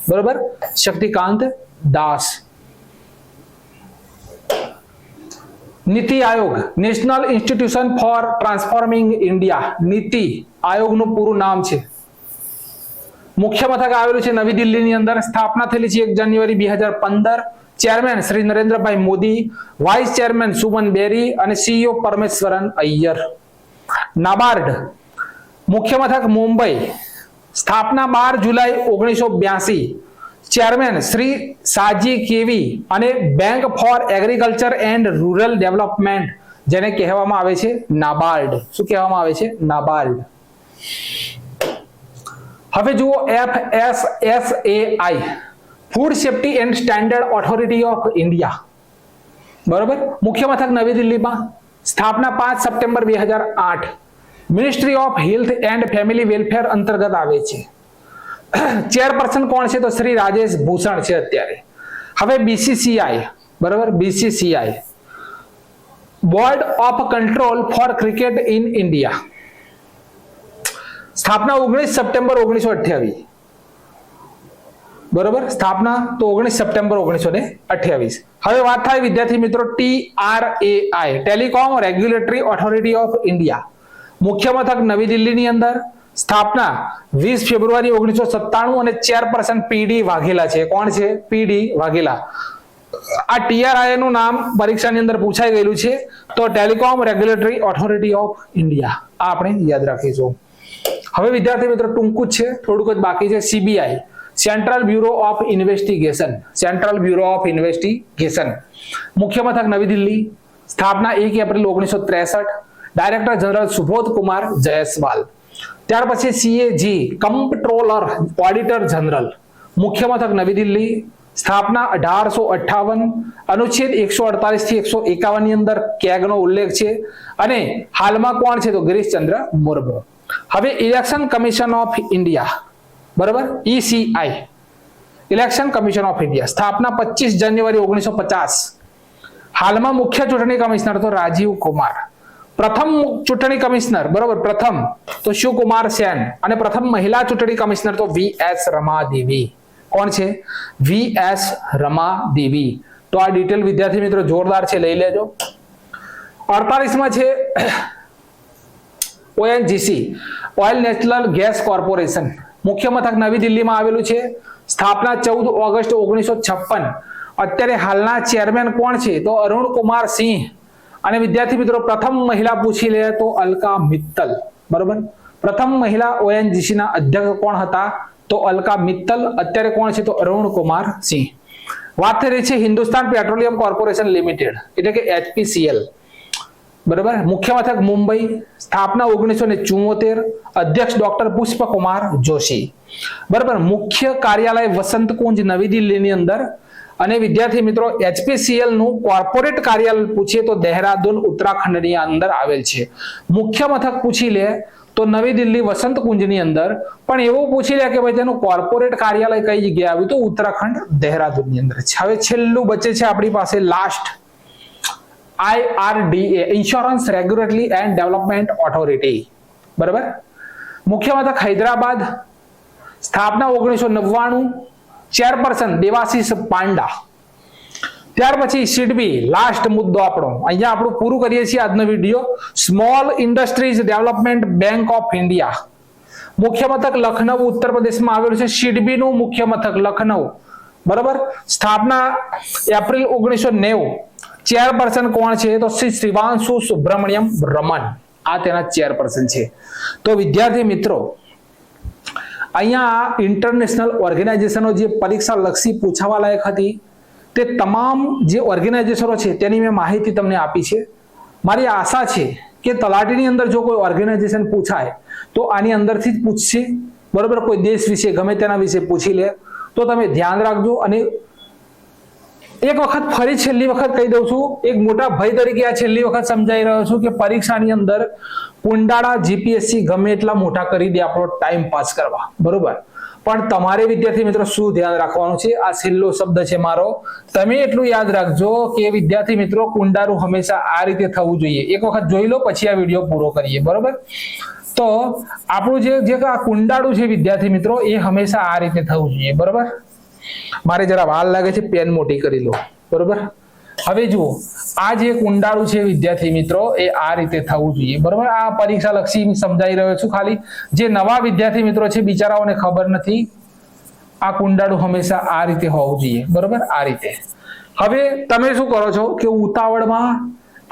બરોબર, Shaktikanta Das. NITI Aayog, National Institution for Transforming India, NITI આયોગનું પૂરું નામ છે. મુખ્ય મથક આવેલું છે નવી દિલ્હીની અંદર. સ્થાપના થયેલી છે 1 January 2015. Chairman Shri Narendrabhai Modi, vice chairman Suman Bery અને CEO પરમેશ્વરન અય્યર. નાબાર્ડ, મુખ્ય મથક મુંબઈ. સ્થાપના 12 જુલાઈ 1982. ચેરમેન શ્રી સાજી કેવી અને bank four agriculture and rural development, જેને કહેવામાં આવે છે નાબાર્ડ. શું કહેવામાં આવે છે? નાબાર્ડ. હવે જુઓ FSSAI, food safety and standard authority of India, બરોબર, મુખ્ય મથક નવી દિલ્હીમાં. સ્થાપના 5 September 2008. Ministry of health and family welfare અંતર્ગત આવે છે. ચેરપર્સન કોણ છે? તો શ્રી રાજેશ ભૂષણ છે અત્યારે. હવે BCCI, બરોબર, BCCI, Board of Control for Cricket in India. સ્થાપના 19 સપ્ટેમ્બર 1928, બરોબર, સ્થાપના તો 19 સપ્ટેમ્બર 1928. હવે વાત થાય વિદ્યાર્થી મિત્રો TRAI, telecom regulatory authority of India. મુખ્ય મથક નવી દિલ્હીની અંદર. સ્થાપના 20 ફેબ્રુઆરી 1997 અને ચેરપર્સન PD વાઘેલા છે. કોણ છે? PD વાઘેલા. આ TRAI નું નામ પરીક્ષાની અંદર પૂછાઈ ગયેલું છે, તો telecom regulatory authority of India, આ આપણે યાદ રાખીશું. હવે વિદ્યાર્થી મિત્રો ટૂંકું જ છે, થોડુંક જ બાકી છે. CBI, central bureau of investigation, central bureau of investigation. મુખ્ય મથક નવી દિલ્હી. સ્થાપના 1 April 1963. Director general Subodh Kumar Jaiswal. ત્યાર પછી CAG, કમ્પ્ટ્રોલર ઓડિટર જનરલ. મુખ્ય મથક નવી દિલ્હી. સ્થાપના 1858. અનુચ્છેદ 148 થી 151 ની અંદર કેગનો ઉલ્લેખ છે. અને હાલમાં કોણ છે? તો ગિરીશચંદ્ર મુર્મુ. હવે ઇલેક્શન કમિશન ઓફ ઇન્ડિયા, બરોબર, ECI, election commission of India. સ્થાપના 25 જાન્યુઆરી 1950. હાલમાં મુખ્ય ચૂંટણી કમિશનર તો રાજીવ કુમાર. પ્રથમ ચૂંટણી કમિશનર બરોબર પ્રથમ તો શિવકુમાર સેન અને પ્રથમ મહિલા ચૂંટણી કમિશનર તો વીએસ રમાદેવી. કોણ છે? વીએસ રમાદેવી. તો આ ડિટેલ વિદ્યાર્થી મિત્રો જોરદાર છે, લઈ લેજો. 48માં છે ONGC oil national gas corporation. મુખ્ય મથક નવી દિલ્હીમાં આવેલું છે. સ્થાપના 14 ઓગસ્ટ 1956. અત્યારે હાલના ચેરમેન કોણ છે? તો અરુણ કુમાર સિંહ. અને વિદ્યાર્થી મિત્રો પ્રથમ મહિલા પૂછી લે તો અલકા મિત્તલ. બરોબર, પ્રથમ મહિલા ઓએનજીસી ના અધ્યક્ષ કોણ હતા? તો અલકા મિત્તલ. અત્યારે કોણ છે? તો અરુણ કુમાર સિંહ. વાત થઈ રહી છે હિન્દુસ્તાન પેટ્રોલિયમ કોર્પોરેશન લિમિટેડ એટલે કે HPCL. બરોબર, મુખ્ય મથક મુંબઈ. સ્થાપના 1974. અધ્યક્ષ ડોક્ટર પુષ્પકુમાર જોશી. બરોબર, મુખ્ય કાર્યાલય વસંત કુંજ નવી દિલ્હીની અંદર. અને વિદ્યાર્થી મિત્રો HPCL નું કોર્પોરેટ કાર્યાલય પૂછીએ તો દહેરાદૂન ઉત્તરાખંડની અંદર આવેલ છે. મુખ્ય મથક પૂછી લે તો નવી દિલ્હી વસંત કુંજની અંદર, પણ એવું પૂછી લે કે ભાઈ તેનું કોર્પોરેટ કાર્યાલય કઈ જગ્યાએ આવ્યું? તો ઉત્તરાખંડ દહેરાદૂનની અંદર છે. હવે છેલ્લું બચે છે આપણી પાસે last IRDA insurance regulatory and development authority. બરાબર, મુખ્ય મથક હૈદરાબાદ. સ્થાપના 1999. ચેરપર્સન દેવાશીષ પાંડા. ત્યાર પછી સિડબી લાસ્ટ મુદ્દો આપણો. અહીંયા આપણું પૂરું કરીએ છીએ આજનો video. Small industries development bank of India. મુખ્ય મથક લખનઉ ઉત્તર પ્રદેશમાં આવેલું છે. સિડબી નું મુખ્ય મથક લખનઉ. બરાબર, સ્થાપના એપ્રિલ 1990. ચેરપર્સન કોણ છે? તો શ્રી શ્રીવાંશુ સુબ્રમણ્યમ રમન. આ તેના ચેરપર્સન છે. તો વિદ્યાર્થી મિત્રો અહીંયા ઇન્ટરનેશનલ ઓર્ગેનાઇઝેશનો જે પરીક્ષા લક્ષી પૂછાવા લાયક હતી તે તમામ જે ઓર્ગેનાઇઝેશનો છે તેની મેં માહિતી તમને આપી છે. મારી આશા છે કે તલાટીની અંદર જો કોઈ ઓર્ગેનાઇઝેશન પૂછાય તો આની અંદરથી જ પૂછશે. બરોબર, કોઈ દેશ વિશે ગમે તેના વિશે પૂછી લે તો તમે ધ્યાન રાખજો. અને એક વખત ફરી છેલ્લી વખત કહી દઉં છું, એક મોટા ભય તરીકે આ છેલ્લી વખત સમજાઈ રહ્યો છું કે પરીક્ષાની અંદર કુંડાળા જીપીએસસી ગમે એટલા મોટા કરી દે આપણો ટાઈમ પાસ કરવા. બરોબર, પણ તમારે વિદ્યાર્થી મિત્રો શું ધ્યાન રાખવાનું છે? આ છેલ્લો શબ્દ છે મારો. તમે એટલું યાદ રાખજો કે વિદ્યાર્થી મિત્રો કુંડાળું હંમેશા આ રીતે થવું જોઈએ. એક વખત જોઈ લો પછી આ વિડીયો પૂરો કરીએ. બરોબર, તો આપણું જે આ કુંડાળું છે વિદ્યાર્થી મિત્રો એ હંમેશા આ રીતે થવું જોઈએ. બરોબર, મારે જરા વાર લાગે છે, પેન મોટી કરી લો. બરોબર, હવે જુઓ આ જે કુંડાળું છે વિદ્યાર્થી મિત્રો એ આ રીતે થવું જોઈએ. બરોબર, આ પરીક્ષા લક્ષી સમજાઈ રહ્યો છું. ખાલી જે નવા વિદ્યાર્થી મિત્રો છે બિચારાઓને ખબર નથી, આ કુંડાળું હંમેશા આ રીતે હોવું જોઈએ. બરોબર, આ રીતે. હવે તમે શું કરો છો કે ઉતાવળમાં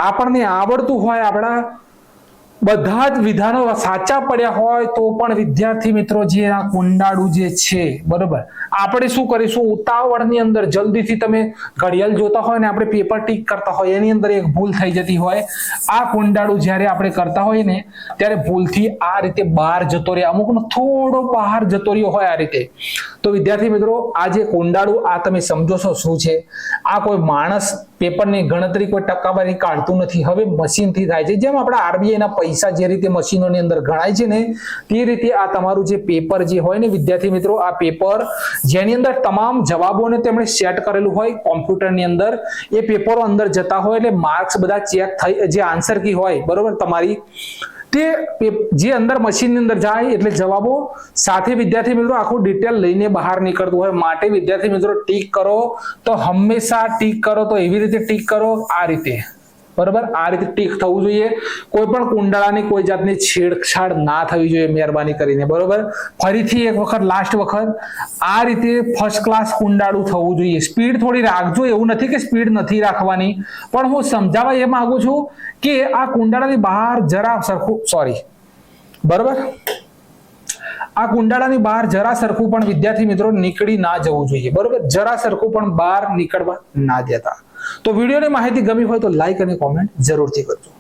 આપણને આવડતું હોય, આપણા બધા જ વિધાનો સાચા પડ્યા હોય તો પણ વિદ્યાર્થી મિત્રો જે આ કુંડાળું જે છે બરોબર, આપણે શું કરીશું ઉતાવળની અંદર જલ્દીથી તમે ઘડિયાળ જોતા હોય ને આપણે પેપર ટીક કરતા હોય એની અંદર એક ભૂલ થઈ જતી હોય. આ કુંડાળું જ્યારે આપણે કરતા હોય ને ત્યારે ભૂલથી આ રીતે બહાર જતો રહે, અમુકનો થોડો બહાર જતો રહ્યો હોય આ રીતે. તો વિદ્યાર્થી મિત્રો આ જે કુંડાળું આ તમે સમજો છો શું છે? આ કોઈ માણસ પેપરની ગણતરી કોઈ ટકાવારી કાઢતું નથી, હવે મશીનથી થાય છે. જેમ આપણા આરબીઆઈ ના પૈસા જે રીતે મશીનોની અંદર ગણાય છે ને તે રીતે આ તમારું જે પેપર જે હોય ને વિદ્યાર્થી મિત્રો, આ પેપર જેની અંદર તમામ જવાબોને તેમણે સેટ કરેલું હોય કોમ્પ્યુટરની અંદર, એ પેપરો અંદર જતા હોય એટલે માર્ક્સ બધા ચેક થઈ, જે આન્સર કી હોય બરોબર તમારી તે જે અંદર મશીનની અંદર જાય એટલે જવાબો સાથે વિદ્યાર્થી મિત્રો આખું ડિટેલ લઈને બહાર નીકળતું હોય. માટે વિદ્યાર્થી મિત્રો ટીક કરો તો હંમેશા ટીક કરો તો એવી રીતે ટીક કરો આ રીતે. બરોબર, આ રીતે ટીક થવું જોઈએ. કોઈ પણ કુંડાળાની કોઈ જાતની છેડછાડ ના થવી જોઈએ મહેરબાની કરીને. બરોબર, ફરીથી એક વખત લાસ્ટ વખત આ રીતે ફર્સ્ટ ક્લાસ કુંડાળું થવું જોઈએ. સ્પીડ થોડી રાખજો, એવું નથી કે સ્પીડ નથી રાખવાની, પણ હું સમજાવવા એ માંગુ છું કે આ કુંડાળાની બહાર જરા સરખું બરોબર, આ કુંડાળાની બહાર જરા સરખું પણ વિદ્યાર્થી મિત્રો નીકળી ના જવું જોઈએ. બરોબર, જરા સરખું પણ બહાર નીકળવા ના દેતા. તો વિડીયોની માહિતી ગમી હોય તો લાઈક અને કોમેન્ટ જરૂરથી કરજો.